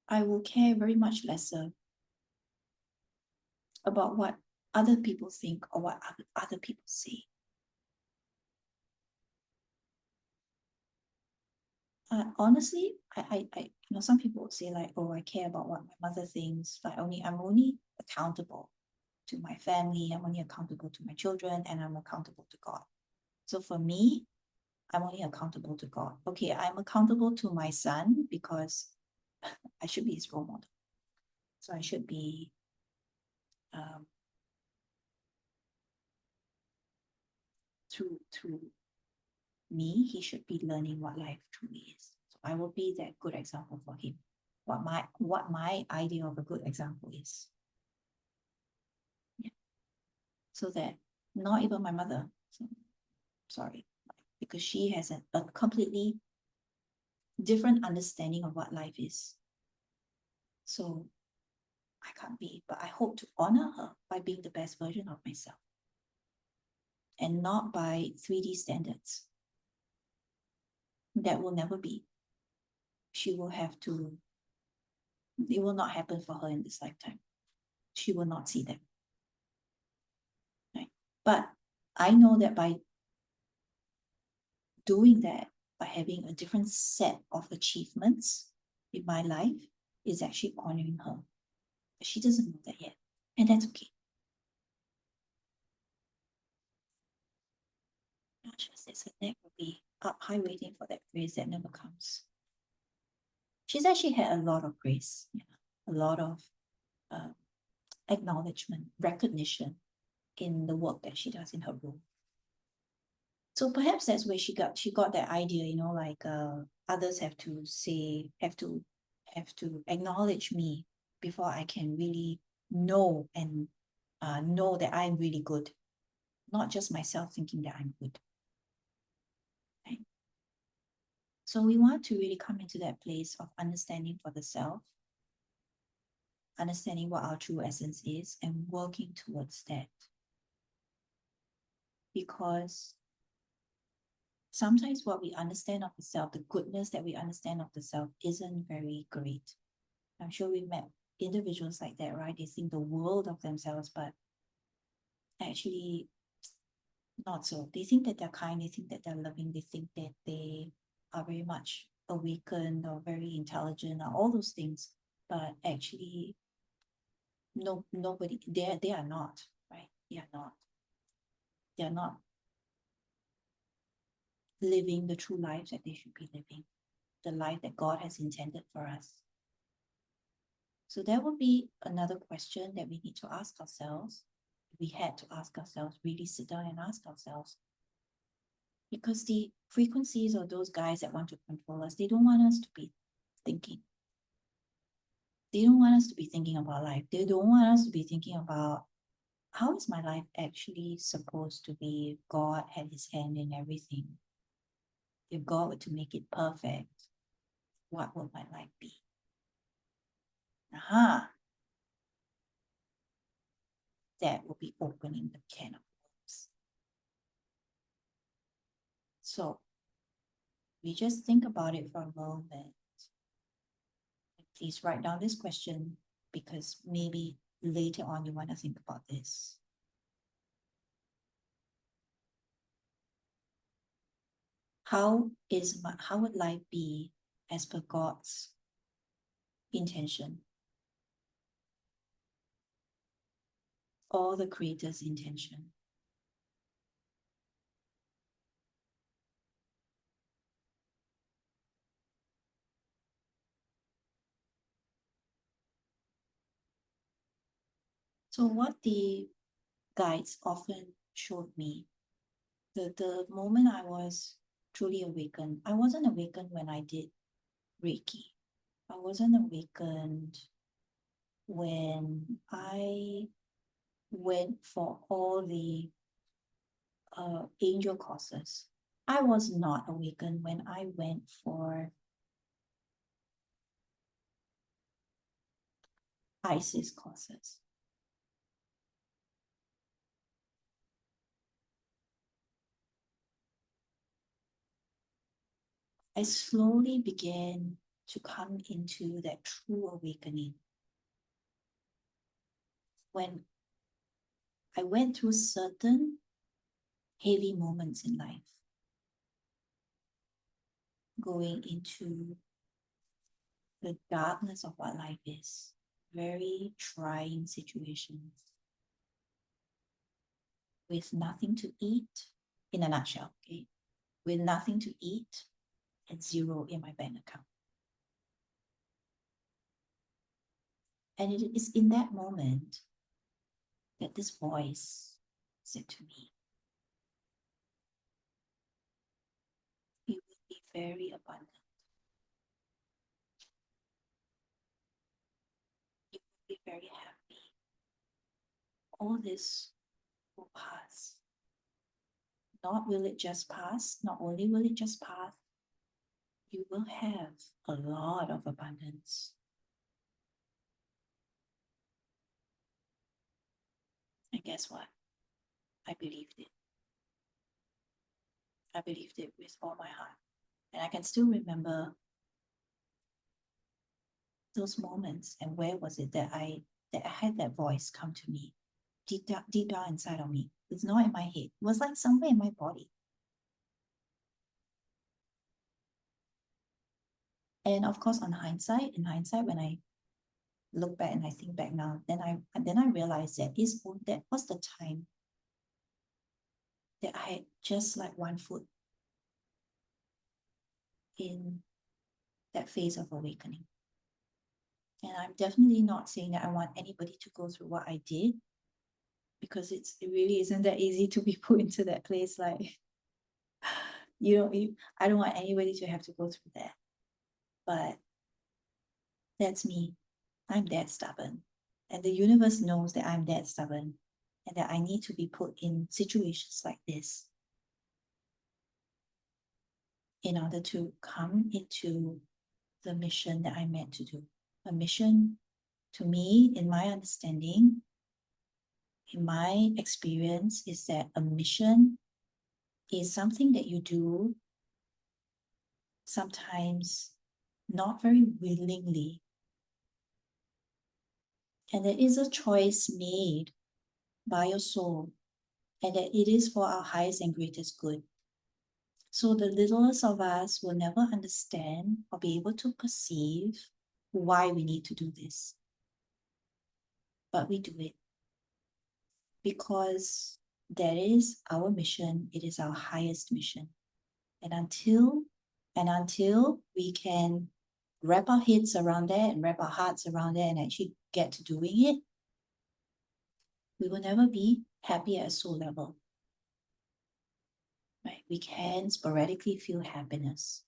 I will care very much lesser about what other people think or what other people say. Honestly, I some people would say like, oh, I care about what my mother thinks. Like I'm only accountable to my family. I'm only accountable to my children, and I'm accountable to God. So for me, I'm only accountable to God. Okay, I'm accountable to my son because I should be his role model. So I should be through me, he should be learning what life truly is. So I will be that good example for him. What my idea of a good example is. Yeah. So that not even my mother, sorry, because she has a completely different understanding of what life is. So I can't be, but I hope to honor her by being the best version of myself and not by 3D standards. That will never be. She will have to, it will not happen for her in this lifetime. She will not see them. Right? But I know that by doing that, by having a different set of achievements in my life, is actually honoring her. But she doesn't know that yet. And that's okay. Not just as her neck will be up high waiting for that grace that never comes. She's actually had a lot of grace, a lot of acknowledgement, recognition in the work that she does in her room. So perhaps that's where she got that idea, like others have to say, have to acknowledge me before I can really know and know that I'm really good, not just myself thinking that I'm good. Right? So we want to really come into that place of understanding for the self, understanding what our true essence is, and working towards that. Because sometimes what we understand of the self, the goodness that we understand of the self, isn't very great. I'm sure we've met individuals like that, right? They think the world of themselves, but actually not so. They think that they're kind, they think that they're loving, they think that they are very much awakened or very intelligent or all those things, but actually nobody, they are not, right? They are not. They are not living the true life that they should be living, the life that God has intended for us. So that would be another question that we need to ask ourselves. We had to ask ourselves, really sit down and ask ourselves. Because the frequencies of those guys that want to control us, they don't want us to be thinking. They don't want us to be thinking about life. They don't want us to be thinking about how is my life actually supposed to be if God had his hand in everything. If God were to make it perfect, what would my life be? Aha. That will be opening the can of worms. So we just think about it for a moment. Please write down this question because maybe later on you want to think about this. How would life be as per God's intention? Or the Creator's intention? So what the guides often showed me, the moment I was truly awakened, I wasn't awakened when I did Reiki. I wasn't awakened when I went for all the angel courses. I was not awakened when I went for ISIS courses. I slowly began to come into that true awakening when I went through certain heavy moments in life, going into the darkness of what life is, very trying situations with nothing to eat, in a nutshell, okay? With nothing to eat and zero in my bank account. And it is in that moment that this voice said to me, you will be very abundant. You will be very happy. All this will pass. Not will it just pass, not only will it just pass, you will have a lot of abundance. And guess what? I believed it. I believed it with all my heart. And I can still remember those moments and where was it that I had that voice come to me deep down inside of me. It's not in my head. It was like somewhere in my body. And of course, in hindsight, when I look back and I think back now, then I realized that that was the time that I had just like one foot in that phase of awakening. And I'm definitely not saying that I want anybody to go through what I did, because it really isn't that easy to be put into that place. Like, I don't want anybody to have to go through that. But that's me. I'm that stubborn. And the universe knows that I'm that stubborn and that I need to be put in situations like this in order to come into the mission that I'm meant to do. A mission, to me, in my understanding, in my experience, is that a mission is something that you do sometimes not very willingly. And there is a choice made by your soul, and that it is for our highest and greatest good. So the littlest of us will never understand or be able to perceive why we need to do this. But we do it because that is our mission. It is our highest mission. And until we can wrap our heads around that and wrap our hearts around that and actually get to doing it, we will never be happy at soul level. Right? We can sporadically feel happiness.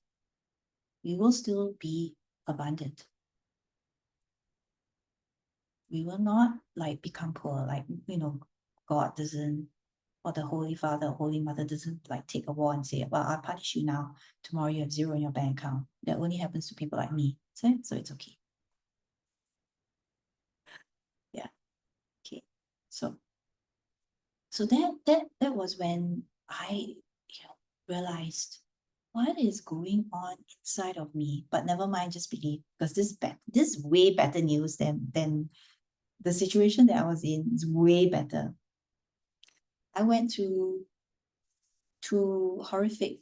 We will still be abundant. We will not like become poor, like, God doesn't, or the Holy Father, Holy Mother doesn't like take a war and say, well, I'll punish you now. Tomorrow you have zero in your bank account. That only happens to people like me. So it's okay. Yeah. Okay. So that was when I realized what is going on inside of me. But never mind, just believe, because this is way better news than the situation that I was in. Is way better. I went through two horrific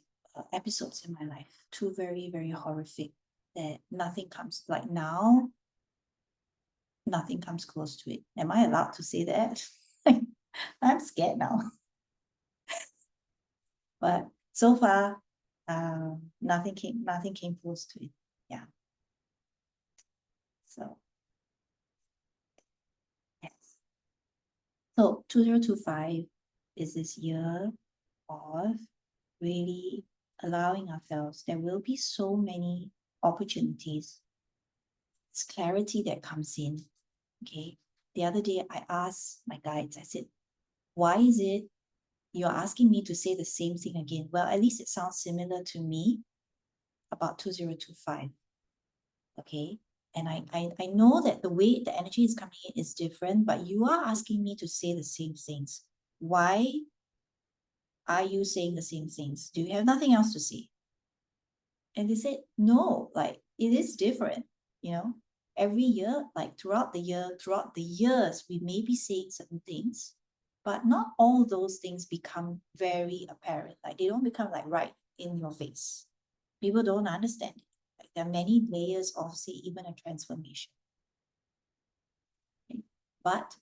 episodes in my life. Two very, very horrific, that nothing comes, like now, nothing comes close to it. Am I allowed to say that? I'm scared now. But so far, nothing came close to it. Yeah. So yes. So 2025 is this year of really allowing ourselves. There will be so many opportunities. It's clarity that comes in. Okay. The other day I asked my guides, I said, why is it you're asking me to say the same thing again? Well, at least it sounds similar to me about 2025. Okay. And I know that the way the energy is coming in is different, but you are asking me to say the same things. Why are you saying the same things? Do you have nothing else to say? And they said, no, like it is different, every year, like throughout the years, we may be saying certain things, but not all those things become very apparent. Like they don't become like right in your face. People don't understand it. Like there are many layers of, say, even a transformation. Okay? But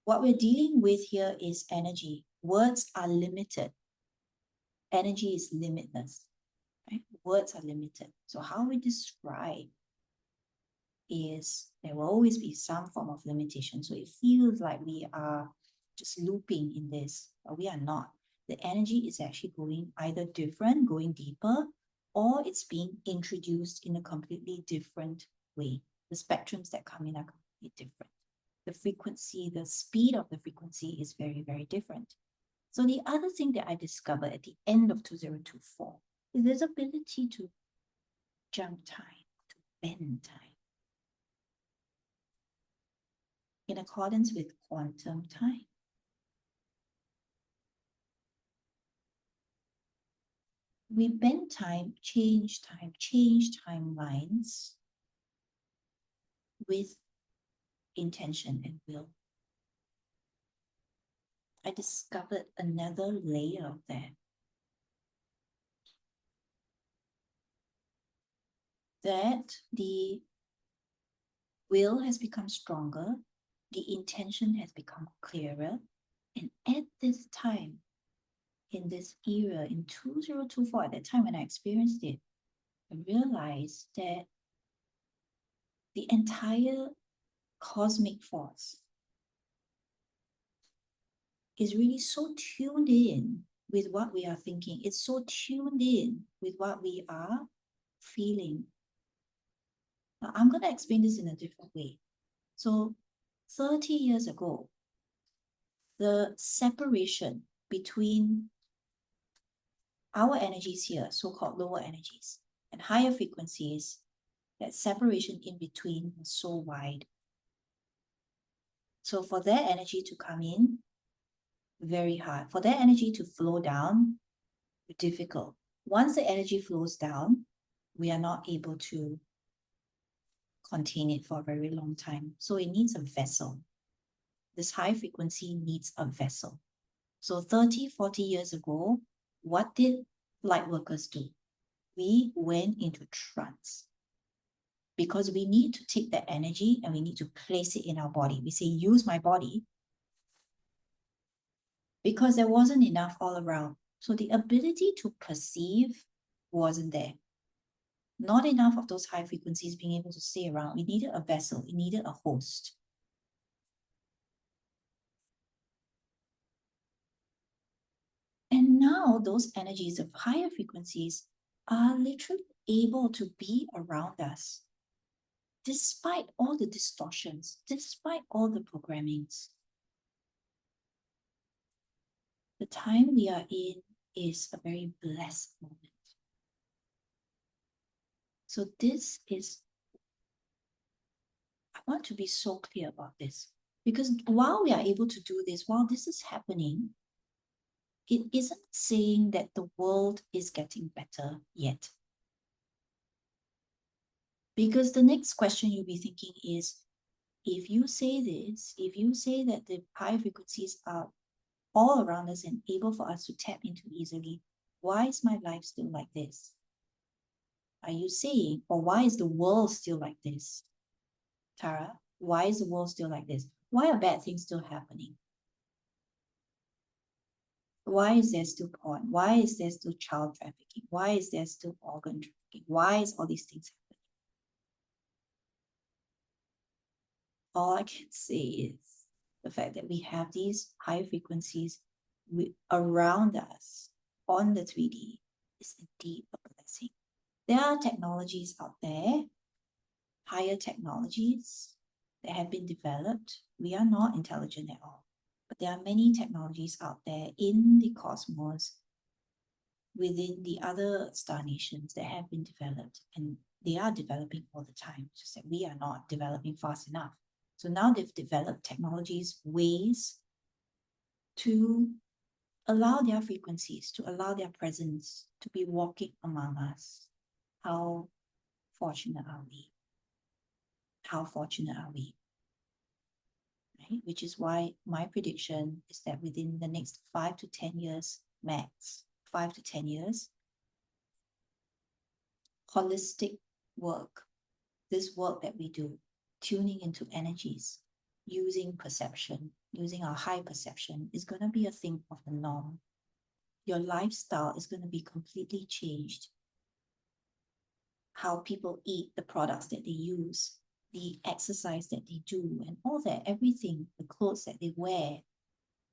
what we're dealing with here is energy. Words are limited. energy is limitless, right? Words are limited. So how we describe is there will always be some form of limitation. So it feels like we are just looping in this, but we are not. The energy is actually going either different, going deeper, or it's being introduced in a completely different way. The spectrums that come in are completely different. The frequency, the speed of the frequency is very, very different. So the other thing that I discovered at the end of 2024 is this ability to jump time, to bend time, in accordance with quantum time. We bend time, change timelines with intention and will. I discovered another layer of that. That the will has become stronger, the intention has become clearer, and at this time, in this era, in 2024, at that time when I experienced it, I realized that the entire cosmic force is really so tuned in with what we are thinking. It's so tuned in with what we are feeling. Now, I'm going to explain this in a different way. So 30 years ago, the separation between our energies here, so-called lower energies, and higher frequencies, that separation in between was so wide. So for that energy to come in, very hard. For that energy to flow down, difficult. Once the energy flows down, we are not able to contain it for a very long time. So it needs a vessel. This high frequency needs a vessel. So 30, 40 years ago, what did light workers do? We went into trance because we need to take that energy and we need to place it in our body. We say, use my body, because there wasn't enough all around. So the ability to perceive wasn't there. Not enough of those high frequencies being able to stay around. We needed a vessel. We needed a host. And now those energies of higher frequencies are literally able to be around us, despite all the distortions, despite all the programmings. The time we are in is a very blessed moment. So this is, I want to be so clear about this, because while we are able to do this, while this is happening, it isn't saying that the world is getting better yet. Because the next question you'll be thinking is, if you say this, if you say that the high frequencies are all around us and able for us to tap into easily, why is my life still like this? Are you saying, or why is the world still like this? Tara, why is the world still like this? Why are bad things still happening? Why is there still porn? Why is there still child trafficking? Why is there still organ trafficking? Why is all these things happening? All I can say is the fact that we have these high frequencies around us on the 3D is indeed a blessing. There are technologies out there, higher technologies that have been developed. We are not intelligent at all, but there are many technologies out there in the cosmos, within the other star nations, that have been developed, and they are developing all the time. It's just that we are not developing fast enough. So now they've developed technologies, ways to allow their frequencies, to allow their presence to be walking among us. How fortunate are we? How fortunate are we? Right? Which is why my prediction is that within the next 5 to 10 years, max, 5 to 10 years, holistic work, this work that we do, tuning into energies, using perception, using our high perception, is going to be a thing of the norm. Your lifestyle is going to be completely changed. How people eat, the products that they use, the exercise that they do, and all that, everything, the clothes that they wear,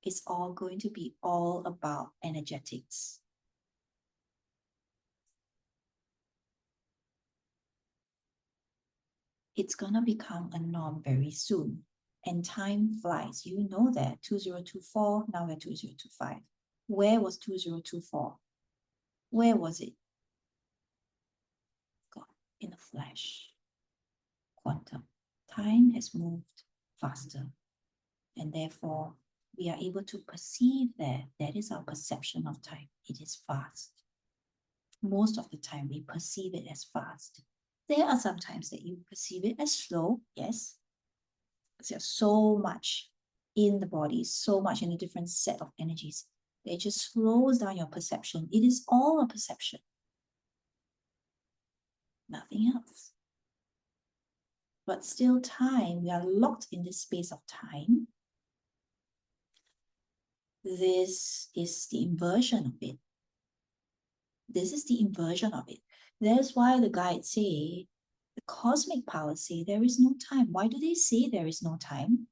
is all going to be all about energetics. It's going to become a norm very soon. And time flies. You know that. 2024, now we're 2025. Where was 2024? Where was it? God, in a flash. Quantum. Time has moved faster. And therefore, we are able to perceive that. That is our perception of time. It is fast. Most of the time, we perceive it as fast. There are some times that you perceive it as slow, yes. There's so much in the body, so much in a different set of energies. It just slows down your perception. It is all a perception. Nothing else. But still time, we are locked in this space of time. This is the inversion of it. This is the inversion of it. That's why the guides say, the cosmic powers say there is no time. Why do they say there is no time?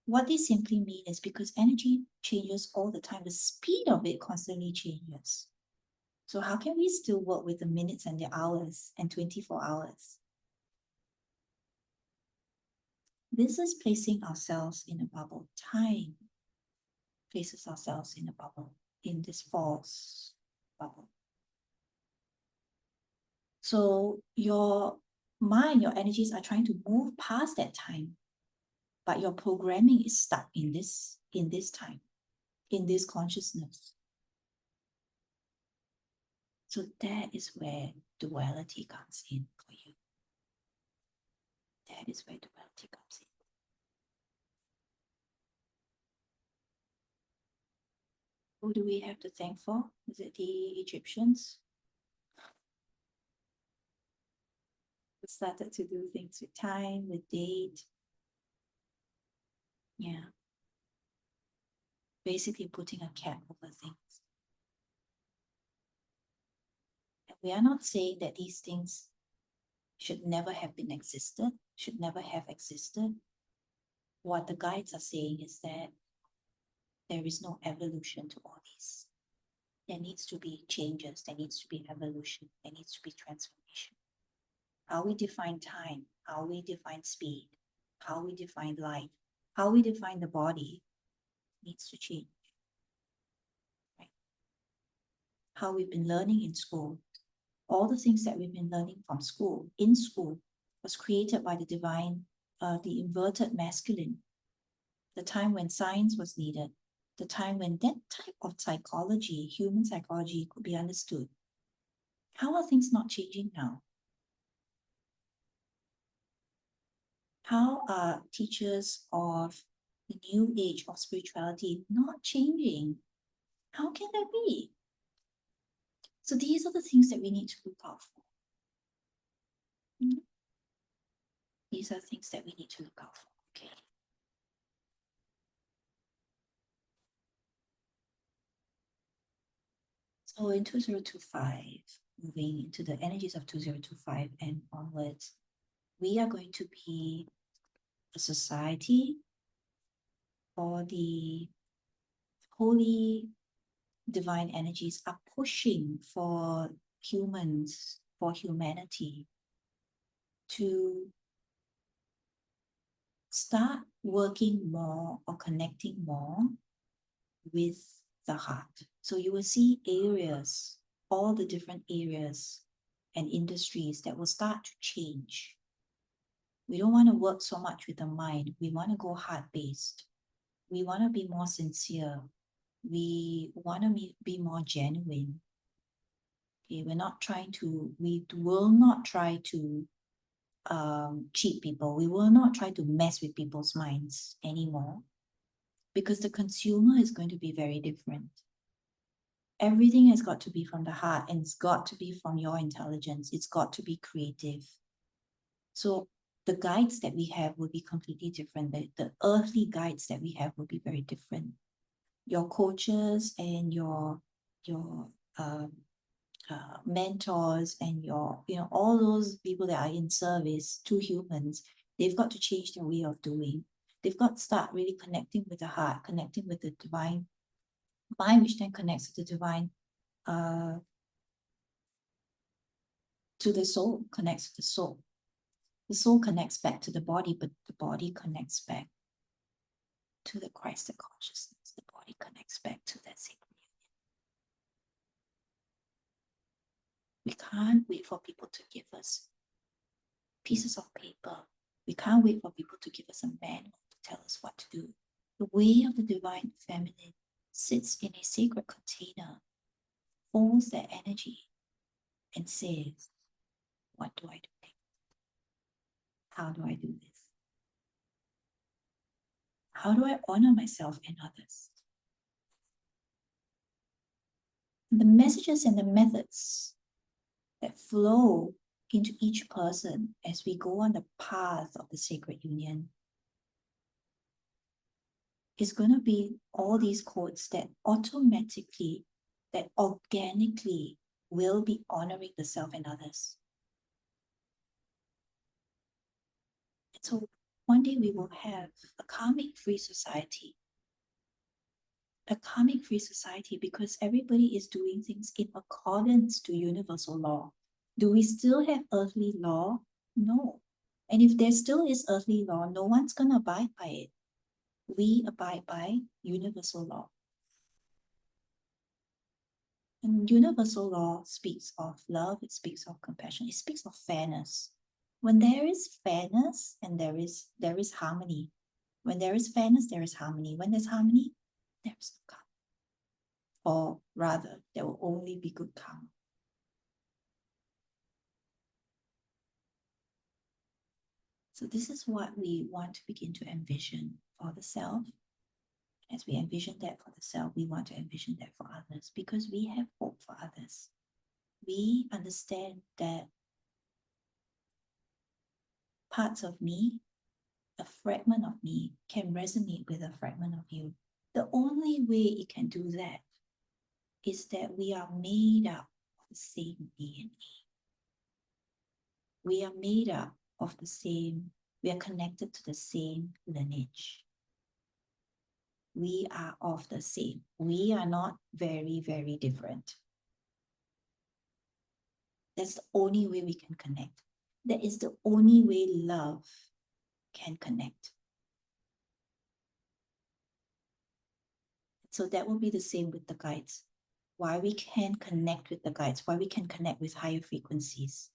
What they simply mean is because energy changes all the time. The speed of it constantly changes. So how can we still work with the minutes and the hours and 24 hours? This is placing ourselves in a bubble. Time places ourselves in a bubble, in this false bubble. So your mind, your energies are trying to move past that time, but your programming is stuck in this time, in this consciousness. So that is where duality comes in for you. That is where duality comes in. Who do we have to thank for? Is it the Egyptians? Who started to do things with time, with date. Yeah. Basically putting a cap over things. And we are not saying that these things should never have been existed, should never have existed. What the guides are saying is that there is no evolution to all these. There needs to be changes, there needs to be evolution, there needs to be transformation. How we define time, how we define speed, how we define light, how we define the body needs to change. Right? How we've been learning in school, all the things that we've been learning from school, in school, was created by the divine, the inverted masculine, the time when science was needed, the time when that type of psychology, human psychology, could be understood. How are things not changing now? How are teachers of the new age of spirituality not changing? How can that be? So these are the things that we need to look out for. These are things that we need to look out for, okay? So in 2025, moving into the energies of 2025 and onwards, we are going to be a society, or the holy divine energies are pushing for humans, for humanity, to start working more or connecting more with the heart. So you will see areas, all the different areas and industries that will start to change. We don't want to work so much with the mind. We want to go heart-based. We want to be more sincere. We want to be more genuine. Okay, we will not try to cheat people. We will not try to mess with people's minds anymore, because the consumer is going to be very different. Everything has got to be from the heart, and it's got to be from your intelligence. It's got to be creative. So the guides that we have will be completely different. The earthly guides that we have will be very different. Your coaches and your mentors and your, all those people that are in service to humans, they've got to change their way of doing. They've got to start really connecting with the heart, connecting with the divine mind, which then connects to the divine, to the soul, connects to the soul. The soul connects back to the body, but the body connects back to the Christed consciousness. The body connects back to that sacred union. We can't wait for people to give us pieces of paper. We can't wait for people to give us a manual to tell us what to do. The way of the divine feminine sits in a sacred container, holds that energy, and says, what do I do next? How do I do this? How do I honor myself and others? The messages and the methods that flow into each person as we go on the path of the sacred union is going to be all these codes that automatically, that organically will be honoring the self and others. And so one day we will have a karmic-free society. A karmic-free society because everybody is doing things in accordance to universal law. Do we still have earthly law? No. And if there still is earthly law, no one's going to abide by it. We abide by universal law. And universal law speaks of love, it speaks of compassion, it speaks of fairness. When there is fairness and there is harmony. When there is fairness, there is harmony. When there's harmony, there's no karma. Or rather, there will only be good karma. So this is what we want to begin to envision for the self. As we envision that for the self, we want to envision that for others because we have hope for others. We understand that parts of me, a fragment of me, can resonate with a fragment of you. The only way it can do that is that we are made up of the same DNA. We are made up of the same, we are connected to the same lineage. We are of the same. We are not very, very different. That's the only way we can connect. That is the only way love can connect. So that will be the same with the guides. Why we can connect with the guides, why we can connect with higher frequencies.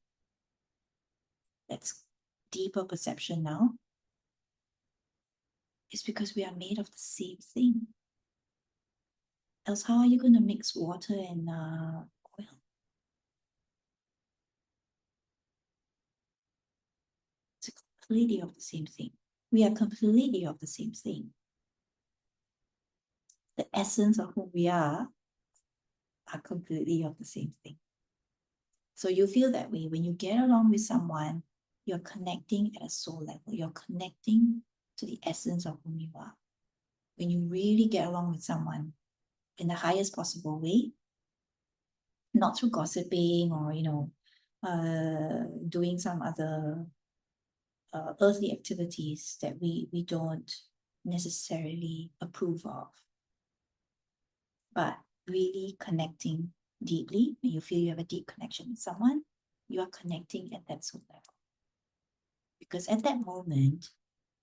That's deeper perception now. It's because we are made of the same thing. Else, how are you going to mix water and oil? It's completely of the same thing. We are completely of the same thing. The essence of who we are completely of the same thing. So you feel that way when you get along with someone, you're connecting at a soul level. You're connecting to the essence of who you are. When you really get along with someone in the highest possible way, not through gossiping or, doing some other earthly activities that we don't necessarily approve of. But really connecting deeply, when you feel you have a deep connection with someone, you are connecting at that soul level. Because at that moment,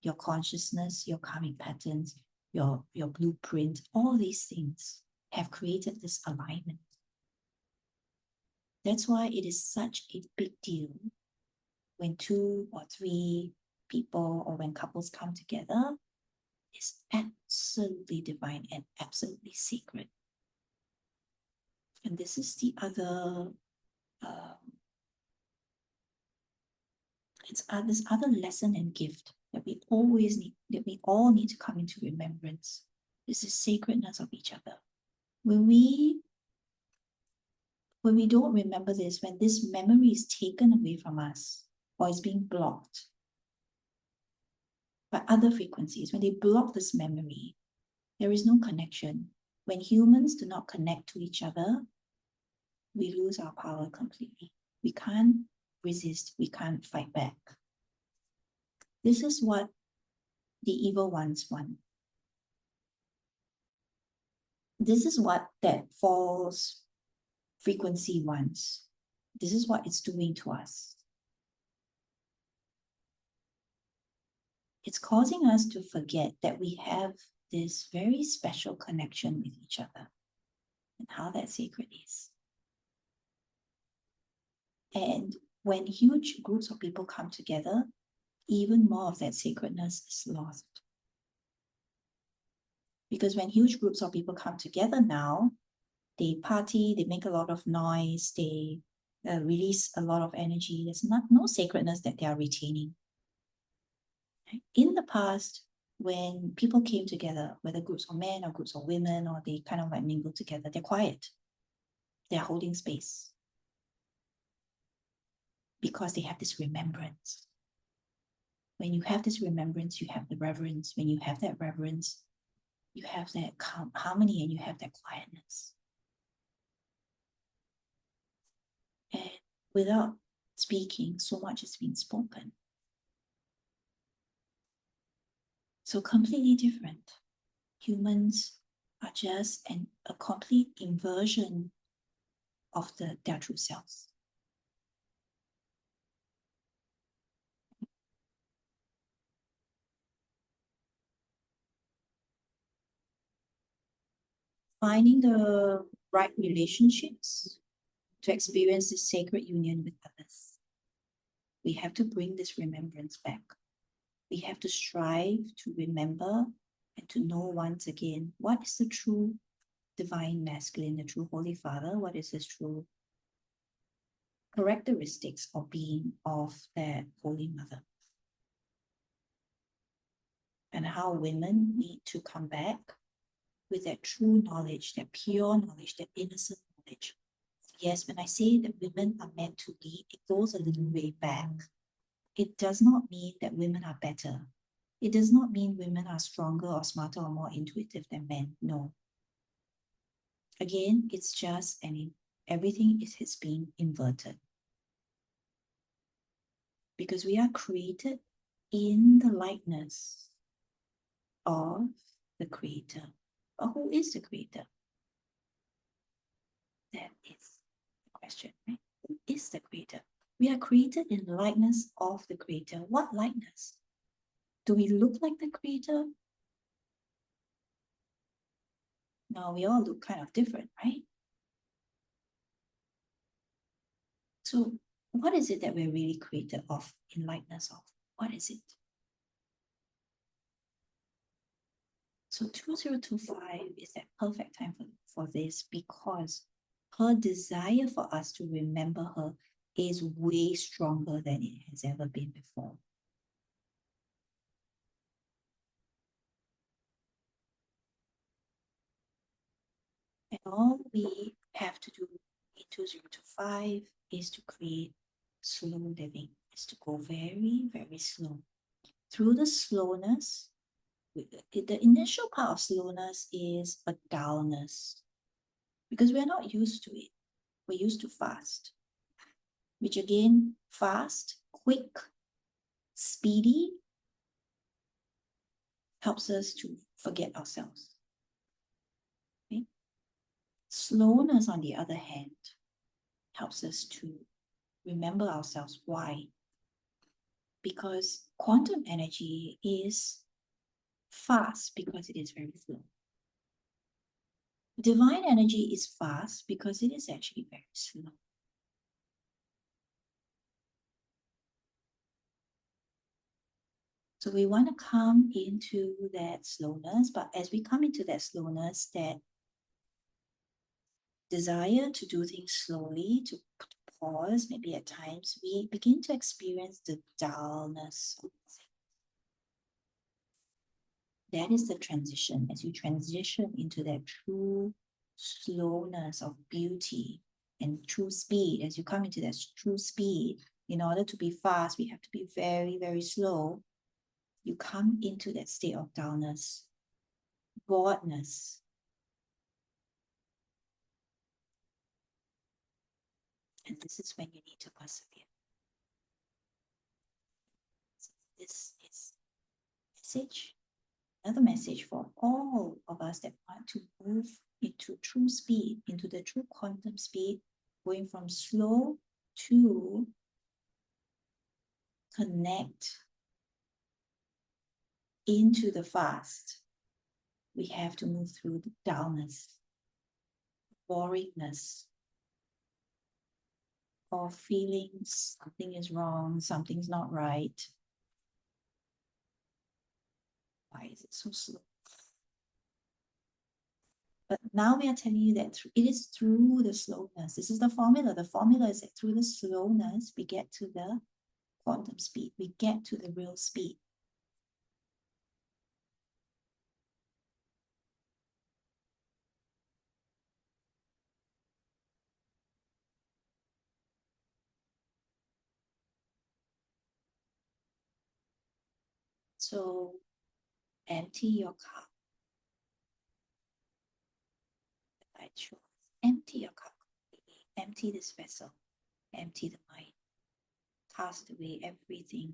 your consciousness, your karmic patterns, your blueprint, all these things have created this alignment. That's why it is such a big deal when 2 or 3 people or when couples come together. It's absolutely divine and absolutely sacred. And this is the other, this other lesson and gift that we always need, that we all need to come into remembrance. Is the sacredness of each other. When we don't remember this, when this memory is taken away from us or is being blocked by other frequencies, when they block this memory, there is no connection. When humans do not connect to each other, we lose our power completely. We can't resist, we can't fight back. This is what the evil ones want. This is what that false frequency wants. This is what it's doing to us. It's causing us to forget that we have this very special connection with each other and how that sacred is. And when huge groups of people come together, even more of that sacredness is lost. Because when huge groups of people come together now, they party, they make a lot of noise, they release a lot of energy. There's no sacredness that they are retaining. In the past, when people came together, whether groups of men or groups of women, or they kind of like mingle together, they're quiet. They're holding space. Because they have this remembrance. When you have this remembrance, you have the reverence. When you have that reverence, you have that harmony and you have that quietness. And without speaking, so much is being spoken. So completely different. Humans are just a complete inversion of their true selves. Finding the right relationships to experience this sacred union with others. We have to bring this remembrance back. We have to strive to remember and to know once again what is the true divine masculine, the true Holy Father, what is his true characteristics of being of that Holy Mother. And how women need to come back with that true knowledge, that pure knowledge, that innocent knowledge. Yes, when I say that women are meant to lead, it goes a little way back. It does not mean that women are better. It does not mean women are stronger or smarter or more intuitive than men. No. Again, it's just everything is being inverted. Because we are created in the likeness of the Creator. But who is the Creator? That is the question, right? Who is the Creator? We are created in the likeness of the Creator. What likeness? Do we look like the Creator? No, we all look kind of different, right? So what is it that we're really created of, in likeness of? What is it? So 2025 is that perfect time for this, because her desire for us to remember her is way stronger than it has ever been before. And all we have to do in 2025 is to create slow living, is to go very, very slow. Through the slowness, the initial part of slowness is a dullness, because we're not used to it. We're used to fast, which again, fast, quick, speedy, helps us to forget ourselves. Okay? Slowness, on the other hand, helps us to remember ourselves. Why? Because quantum energy is fast because it is very slow. Divine energy is fast because it is actually very slow. So we want to come into that slowness, but as we come into that slowness, that desire to do things slowly, to pause, maybe at times, we begin to experience the dullness of things. That is the transition. As you transition into that true slowness of beauty and true speed, as you come into that true speed, in order to be fast, we have to be very, very slow. You come into that state of dullness, boredness, And this is when you need to persevere. So this is message, another message for all of us that want to move into true speed, into the true quantum speed, going from slow to connect into the fast. We have to move through the dullness, boringness, or feeling something is wrong, something's not right. Why is it so slow? But now we are telling you that it is through the slowness. This is the formula. The formula is that through the slowness, we get to the quantum speed. We get to the real speed. So empty your cup. I chose. Empty your cup. Empty this vessel. Empty the mind. Cast away everything.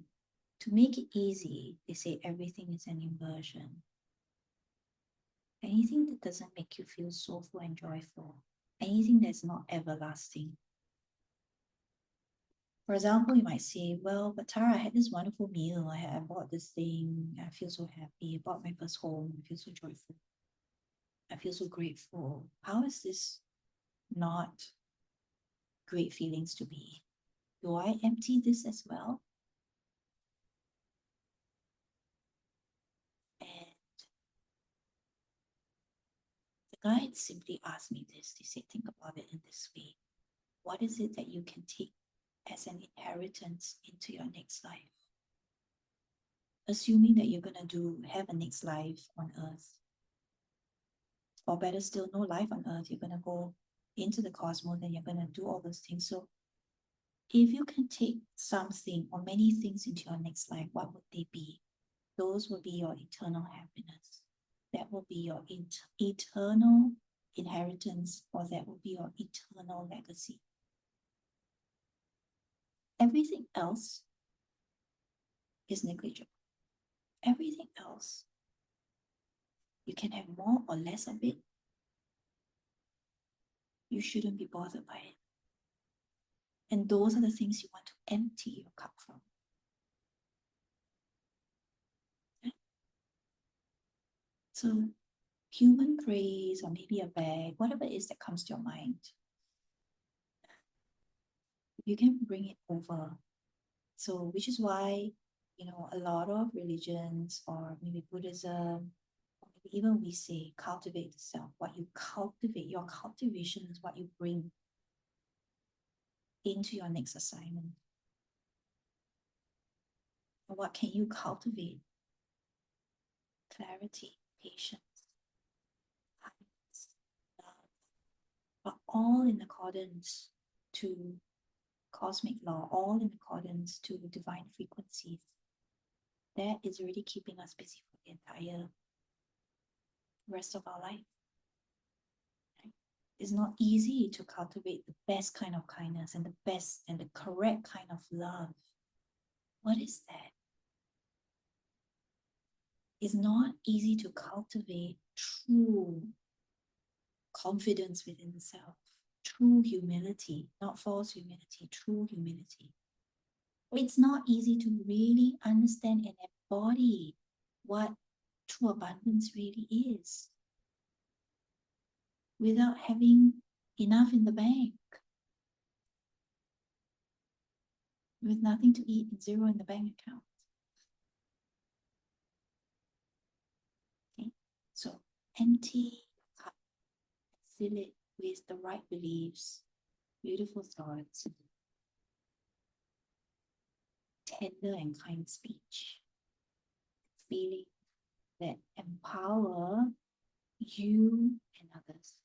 To make it easy, they say everything is an inversion. Anything that doesn't make you feel soulful and joyful. Anything that's not everlasting. For example, you might say, well, but Tara, I had this wonderful meal. I bought this thing. I feel so happy. I bought my first home. I feel so joyful. I feel so grateful. How is this not great feelings to be? Do I empty this as well? And the guide simply asked me this. They said, think about it in this way. What is it that you can take as an inheritance into your next life? Assuming that you're going to have a next life on earth. Or better still, no life on earth. You're going to go into the cosmos and you're going to do all those things. So if you can take something or many things into your next life, what would they be? Those will be your eternal happiness. That will be your eternal inheritance, or that will be your eternal legacy. Everything else is negligible. Everything else, you can have more or less of it. You shouldn't be bothered by it. And those are the things you want to empty your cup from. So human praise, or maybe a bag, whatever it is that comes to your mind, you can bring it over. So which is why, a lot of religions, or maybe Buddhism, or maybe even we say cultivate the self. What you cultivate, your cultivation is what you bring into your next assignment. And what can you cultivate? Clarity, patience, kindness, love, but all in accordance to cosmic law, all in accordance to divine frequencies. That is really keeping us busy for the entire rest of our life. It's not easy to cultivate the best kind of kindness and the best and the correct kind of love. What is that? It's not easy to cultivate true confidence within the self, true humility, not false humility, true humility. It's not easy to really understand and embody what true abundance really is without having enough in the bank, with nothing to eat and zero in the bank account. Okay, so empty cup, fill it with the right beliefs, beautiful thoughts, tender and kind speech, feeling that empower you and others,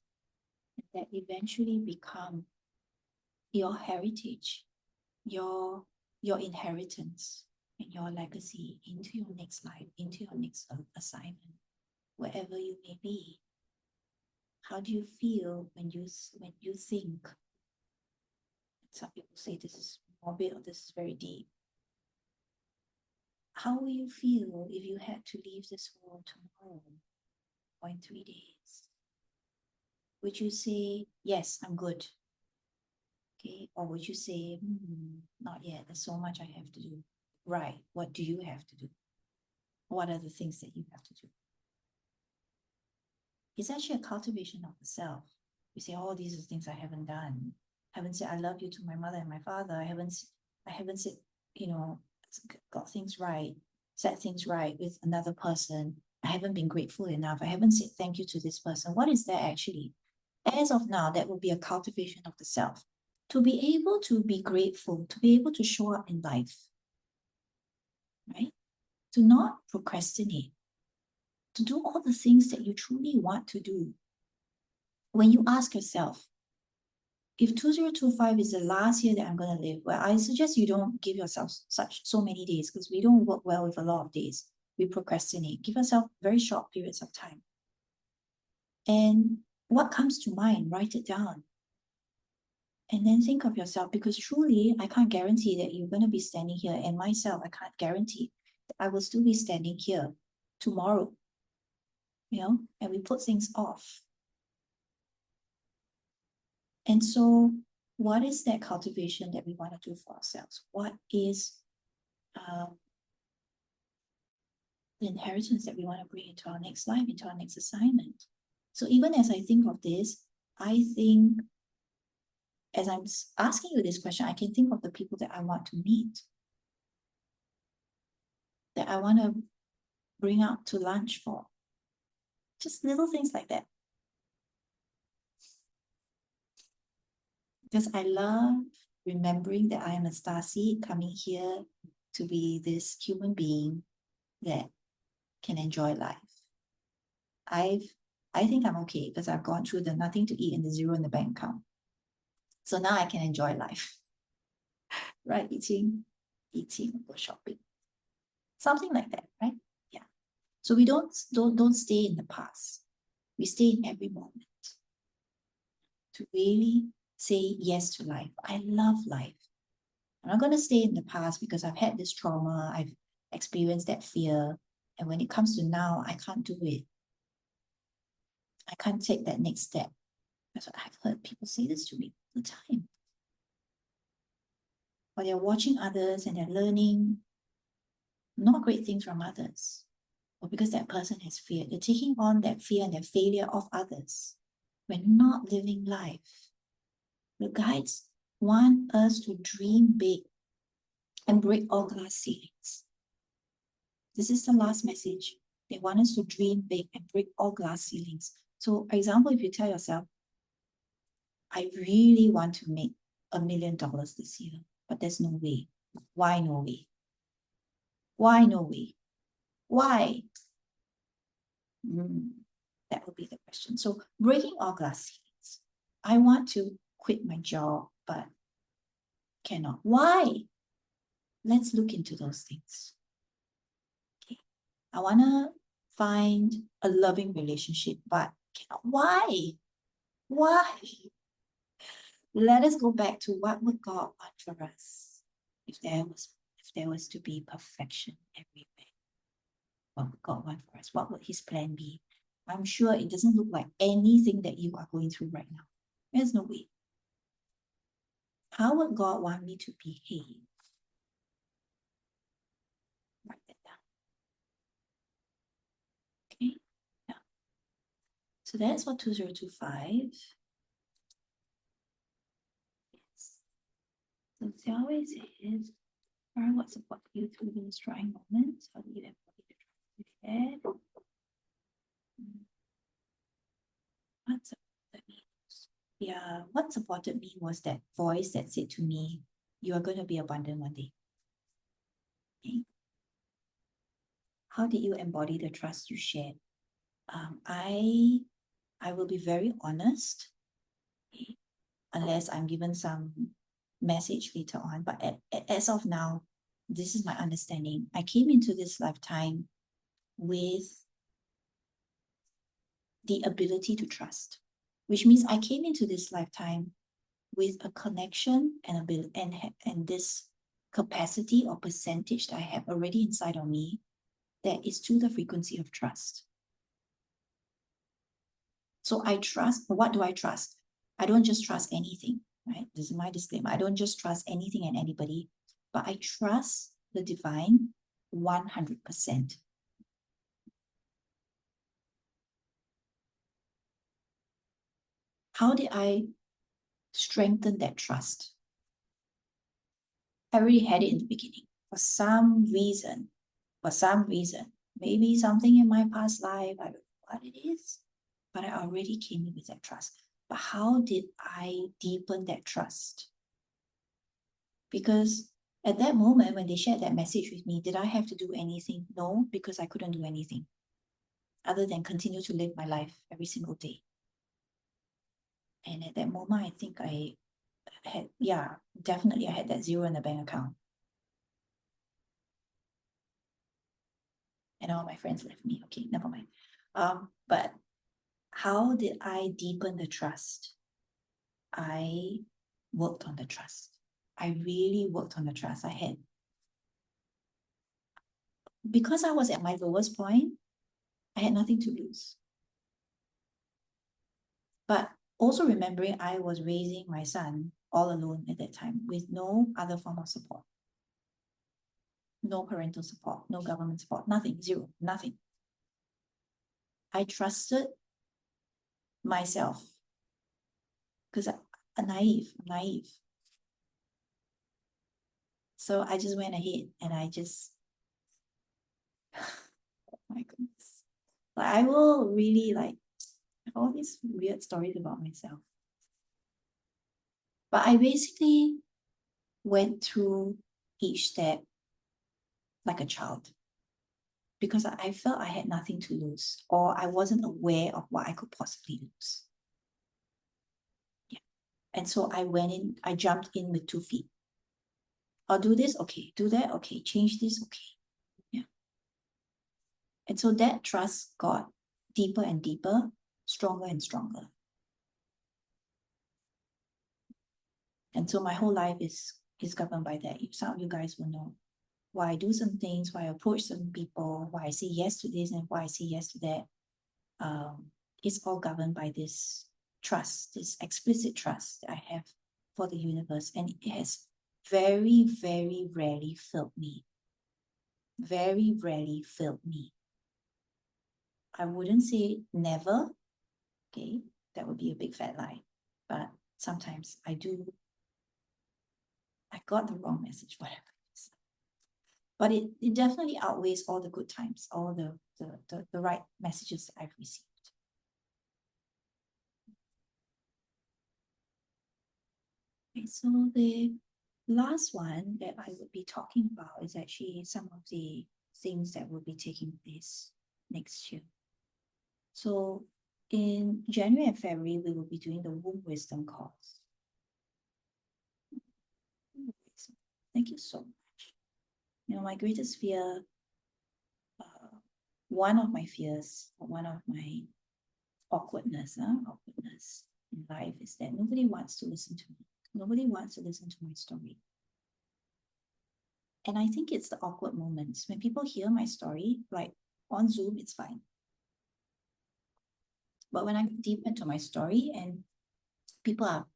and that eventually become your heritage, your inheritance, and your legacy into your next life, into your next assignment, wherever you may be. How do you feel when you think Some people say this is morbid or this is very deep. How will you feel if you had to leave this world tomorrow or in 3 days? Would you say, yes, I'm good? Okay, or would you say, not yet, there's so much I have to do? Right, what do you have to do? What are the things that you have to do? It's actually a cultivation of the self. You say, oh, these are things I haven't done. I haven't said I love you to my mother and my father. I haven't said, got things right, said things right with another person. I haven't been grateful enough. I haven't said thank you to this person. What is that actually? As of now, that will be a cultivation of the self. To be able to be grateful, to be able to show up in life, right? To not procrastinate, to do all the things that you truly want to do. When you ask yourself, if 2025 is the last year that I'm going to live, well, I suggest you don't give yourself so many days, because we don't work well with a lot of days. We procrastinate. Give yourself very short periods of time. And what comes to mind, write it down. And then think of yourself, because truly, I can't guarantee that you're going to be standing here. And myself, I can't guarantee that I will still be standing here tomorrow. And we put things off. And so, what is that cultivation that we want to do for ourselves? What is the inheritance that we want to bring into our next life, into our next assignment? So even as I think of this, I think, as I'm asking you this question, I can think of the people that I want to meet, that I want to bring out to lunch for. Just little things like that. Because I love remembering that I am a starseed coming here to be this human being that can enjoy life. I think I'm okay because I've gone through the nothing to eat and the zero in the bank account. So now I can enjoy life. Right? Eating, go shopping. Something like that, right? Yeah. So we don't stay in the past. We stay in every moment to really say yes to life. I love life. I'm not going to stay in the past because I've had this trauma. I've experienced that fear. And when it comes to now, I can't do it. I can't take that next step. That's what I've heard people say this to me all the time. Or they're watching others and they're learning not great things from others. Or because that person has fear. They're taking on that fear and that failure of others. We're not living life. The guides want us to dream big and break all glass ceilings. This is the last message. They want us to dream big and break all glass ceilings. So, for example, if you tell yourself, I really want to make $1 million this year, but there's no way. Why no way? Why no way? Why? That would be the question. So, breaking all glass ceilings. I want to quit my job, but cannot. Why? Let's look into those things. Okay. I want to find a loving relationship, but cannot. Why? Why? Let us go back to what would God want for us if there was to be perfection everywhere. What would God want for us? What would his plan be? I'm sure it doesn't look like anything that you are going through right now. There's no way. How would God want me to behave? Write that down. Okay. Yeah. So that's for 2025. Yes. So it always is. What support you through these trying moments? How do you embody the trust you had? What supported me? Yeah, what supported me was that voice that said to me, you are going to be abundant one day. Okay. How did you embody the trust you shared? I will be very honest, okay, unless I'm given some message later on. But as of now, this is my understanding. I came into this lifetime with the ability to trust, which means I came into this lifetime with a connection and this capacity or percentage that I have already inside of me that is to the frequency of trust. So I trust. What do I trust? I don't just trust anything, right? This is my disclaimer. I don't just trust anything and anybody, but I trust the divine 100%. How did I strengthen that trust? I already had it in the beginning. For some reason, maybe something in my past life, I don't know what it is, but I already came in with that trust. But how did I deepen that trust? Because at that moment, when they shared that message with me, did I have to do anything? No, because I couldn't do anything other than continue to live my life every single day. And at that moment, I think I had, yeah, definitely I had that zero in the bank account. And all my friends left me. Okay, never mind. But how did I deepen the trust? I worked on the trust. I really worked on the trust. Because I was at my lowest point, I had nothing to lose. But also remembering I was raising my son all alone at that time with no other form of support. No parental support, no government support, nothing, zero, nothing. I trusted myself because I'm naive. So I just went ahead and I just, oh my goodness. I will really have all these weird stories about myself. But I basically went through each step like a child because I felt I had nothing to lose or I wasn't aware of what I could possibly lose. Yeah. And so I jumped in with 2 feet. I'll do this, okay. Do that, okay. Change this, okay. Yeah. And so that trust got deeper and deeper, stronger and stronger. And so my whole life is governed by that. Some of you guys will know why I do some things, why I approach some people, why I say yes to this and why I say yes to that. It's all governed by this trust, this explicit trust that I have for the universe. And it has very, very rarely failed me. Very rarely failed me. I wouldn't say never, okay? That would be a big fat lie. But sometimes I got the wrong message, whatever it is. But it definitely outweighs all the good times, all the right messages that I've received. Okay, so the last one that I would be talking about is actually some of the things that will be taking place next year. So in January and February, we will be doing the Womb Wisdom course. Thank you so much. My greatest fear, one of my fears, one of my awkwardness in life is that nobody wants to listen to me. Nobody wants to listen to my story. And I think it's the awkward moments when people hear my story, like on Zoom, it's fine. But when I deep into my story and people are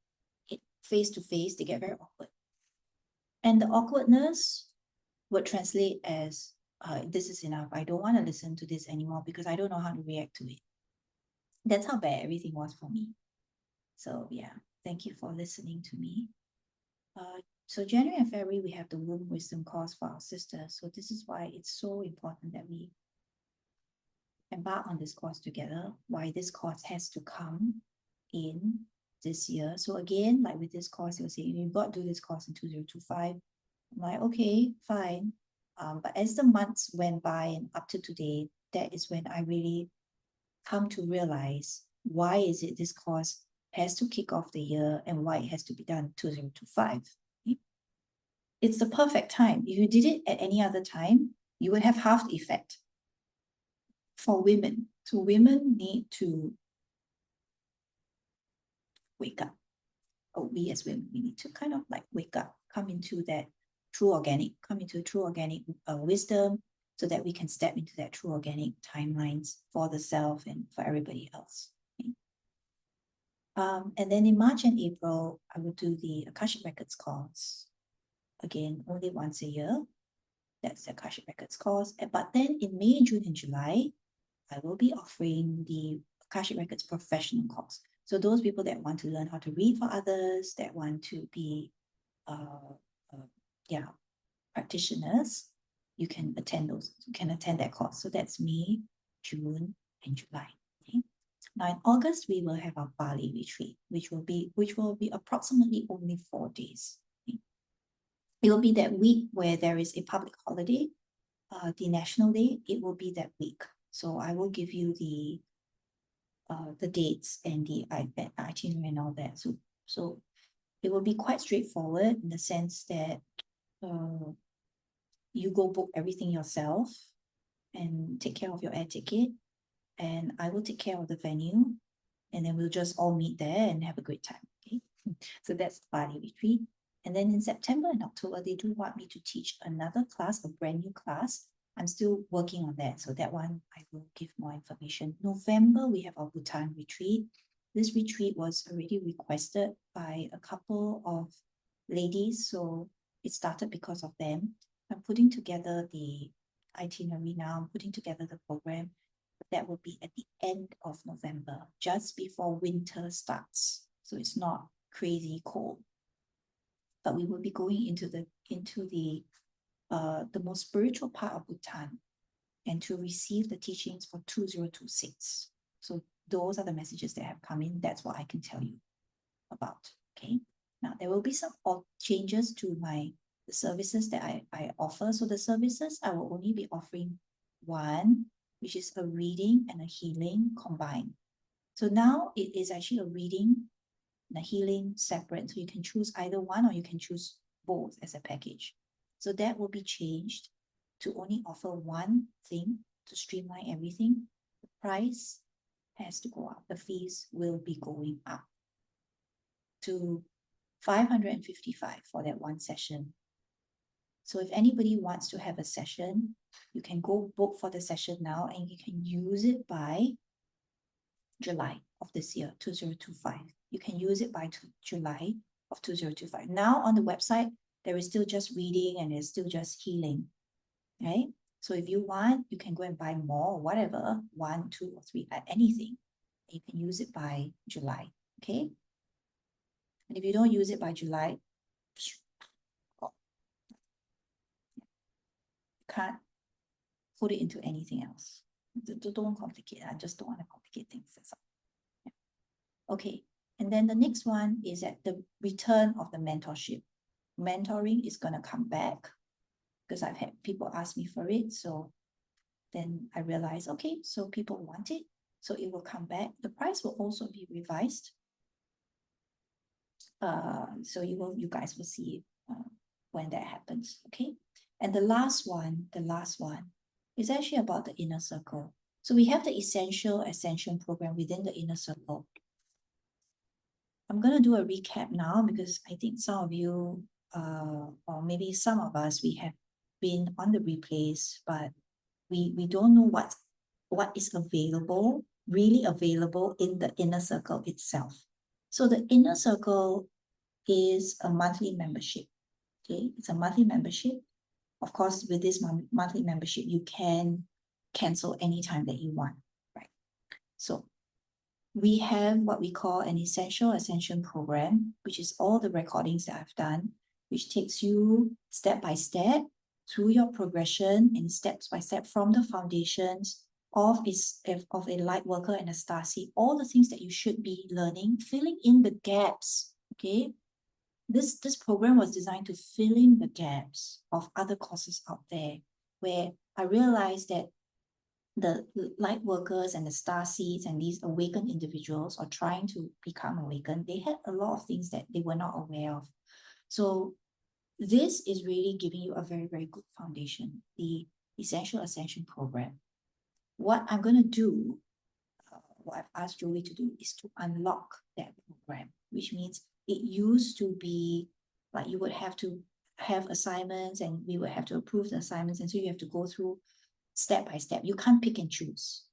face to face, they get very awkward. And the awkwardness would translate as, this is enough. I don't want to listen to this anymore because I don't know how to react to it. That's how bad everything was for me. So yeah, thank you for listening to me. So January and February, we have the Womb Wisdom course for our sisters. So this is why it's so important that we embark on this course together, why this course has to come in this year. So again, like with this course, you'll say, you've got to do this course in 2025. I'm like, okay, fine. But as the months went by and up to today, that is when I really come to realize why is it this course has to kick off the year and why it has to be done 2025. It's the perfect time. If you did it at any other time, you would have half the effect. For women, so women need to wake up. we as women, we need to kind of like wake up, come into true organic wisdom, so that we can step into that true organic timelines for the self and for everybody else. Okay? And then in March and April, I will do the Akashic Records course. Again, only once a year. That's the Akashic Records course. But then in May, June, and July, I will be offering the Akashic Records professional course. So those people that want to learn how to read for others, that want to be practitioners, you can attend that course. So that's May, June, and July. Okay. Now in August, we will have our Bali retreat, which will be approximately only 4 days. Okay. It will be that week where there is a public holiday, the National Day. It will be that week. So I will give you the dates and the itinerary and all that. So it will be quite straightforward in the sense that you go book everything yourself and take care of your air ticket, and I will take care of the venue, and then we'll just all meet there and have a great time. Okay, so that's the Bali retreat. And then in September and October, they do want me to teach another class, a brand new class. I'm still working on that, so that one I will give more information. November, we have our Bhutan retreat. This retreat was already requested by a couple of ladies, so it started because of them. I'm putting together the itinerary now. I'm putting together the program. That will be at the end of November, just before winter starts. So it's not crazy cold. But we will be going into the most spiritual part of Bhutan, and to receive the teachings for 2026. So those are the messages that have come in. That's what I can tell you about. Okay. Now there will be some changes to the services that I offer. So the services, I will only be offering one, which is a reading and a healing combined. So now it is actually a reading and a healing separate. So you can choose either one, or you can choose both as a package. So that will be changed to only offer one thing to streamline everything. The price has to go up. The fees will be going up to $555 for that one session. So if anybody wants to have a session, you can go book for the session now, and you can use it by July of this year, 2025. You can use it by July of 2025. Now on the website, there is still just reading and there's still just healing, right? So if you want, you can go and buy more, whatever, 1, 2, or 3, anything. You can use it by July, okay? And if you don't use it by July, you can't put it into anything else. Don't complicate. I just don't want to complicate things. That's all. Yeah. Okay. And then the next one is at the return of the mentorship. Mentoring is going to come back because I've had people ask me for it. So then I realized, okay, so people want it. So it will come back. The price will also be revised. So you guys will see when that happens. Okay. And the last one is actually about the inner circle. So we have the Essential Ascension program within the inner circle. I'm going to do a recap now because I think some of you, or maybe some of us, we have been on the replays, but we don't know what is available, really available in the inner circle itself. So the inner circle is a monthly membership. Okay, it's a monthly membership. Of course, with this monthly membership, you can cancel anytime that you want, right? So we have what we call an Essential Ascension program, which is all the recordings that I've done, which takes you step by step through your progression and step by step from the foundations of a light worker and a starseed, all the things that you should be learning, filling in the gaps, okay? This program was designed to fill in the gaps of other courses out there, where I realized that the light workers and the starseeds and these awakened individuals are trying to become awakened. They had a lot of things that they were not aware of. So this is really giving you a very, very good foundation, the Essential Ascension program. What I'm going to do, what I've asked Joey to do, is to unlock that program, which means it used to be like you would have to have assignments and we would have to approve the assignments. And so you have to go through step by step. You can't pick and choose.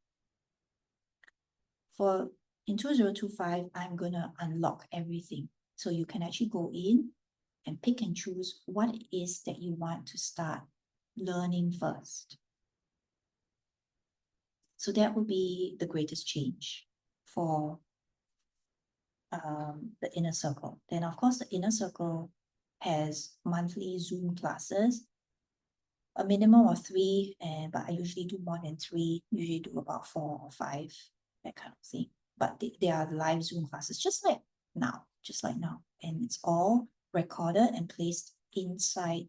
In 2025, I'm going to unlock everything. So you can actually go in and pick and choose what it is that you want to start learning first. So that would be the greatest change for the inner circle. Then of course, the inner circle has monthly Zoom classes, a minimum of 3, but I usually do more than 3, usually do about 4 or 5, that kind of thing. But they are live Zoom classes, just like now. And it's all recorded and placed inside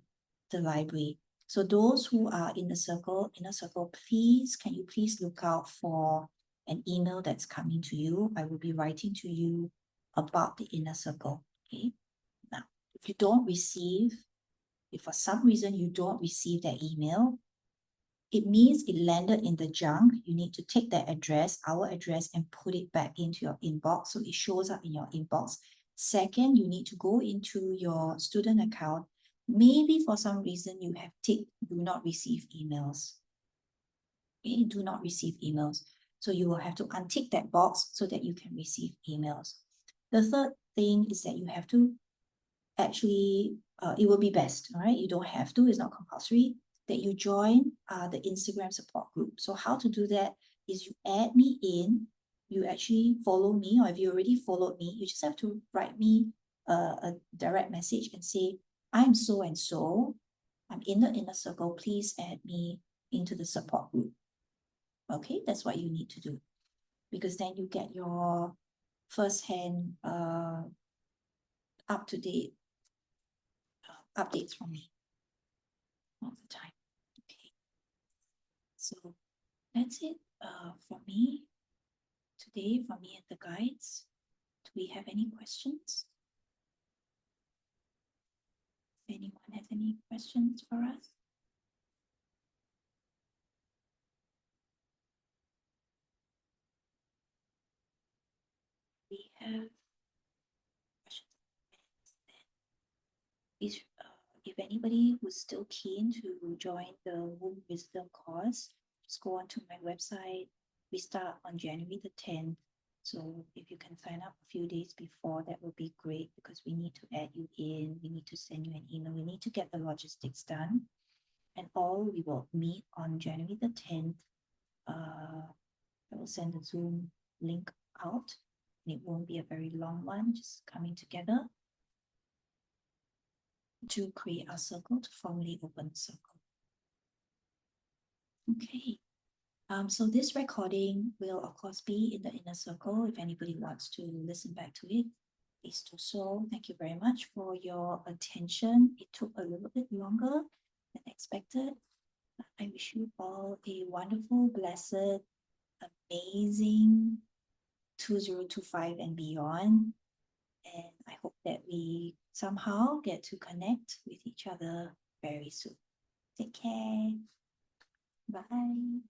the library. So those who are in the inner circle, can you please look out for an email that's coming to you? I will be writing to you about the inner circle. Okay. Now, if for some reason you don't receive that email, it means it landed in the junk. You need to take that address, our address, and put it back into your inbox so it shows up in your inbox. Second, you need to go into your student account. Maybe for some reason you have ticked do not receive emails. Okay, do not receive emails. So you will have to untick that box so that you can receive emails. The third thing is that you have to actually, it will be best, all right? You don't have to, it's not compulsory, that you join the Instagram support group. So how to do that is you add me in, you actually follow me, or if you already followed me, you just have to write me a direct message and say, I'm so and so, I'm in the inner circle, please add me into the support group. Okay, that's what you need to do, because then you get your first-hand up-to-date updates from me all the time. Okay, so that's it for me today, for me and the guides. Do we have any questions? Anyone has any questions for us? We have questions. If anybody who's still keen to join the Womb Wisdom course, just go onto my website. We start on January the 10th. So if you can sign up a few days before, that would be great, because we need to add you in. We need to send you an email. We need to get the logistics done. And we will meet on January the 10th. I will send the Zoom link out. And it won't be a very long one, just coming together to create our circle, to formally open the circle. Okay. So this recording will of course be in the inner circle. If anybody wants to listen back to it, please do so. Thank you very much for your attention. It took a little bit longer than expected. I wish you all a wonderful, blessed, amazing 2025 and beyond. And I hope that we somehow get to connect with each other very soon. Take care. Bye.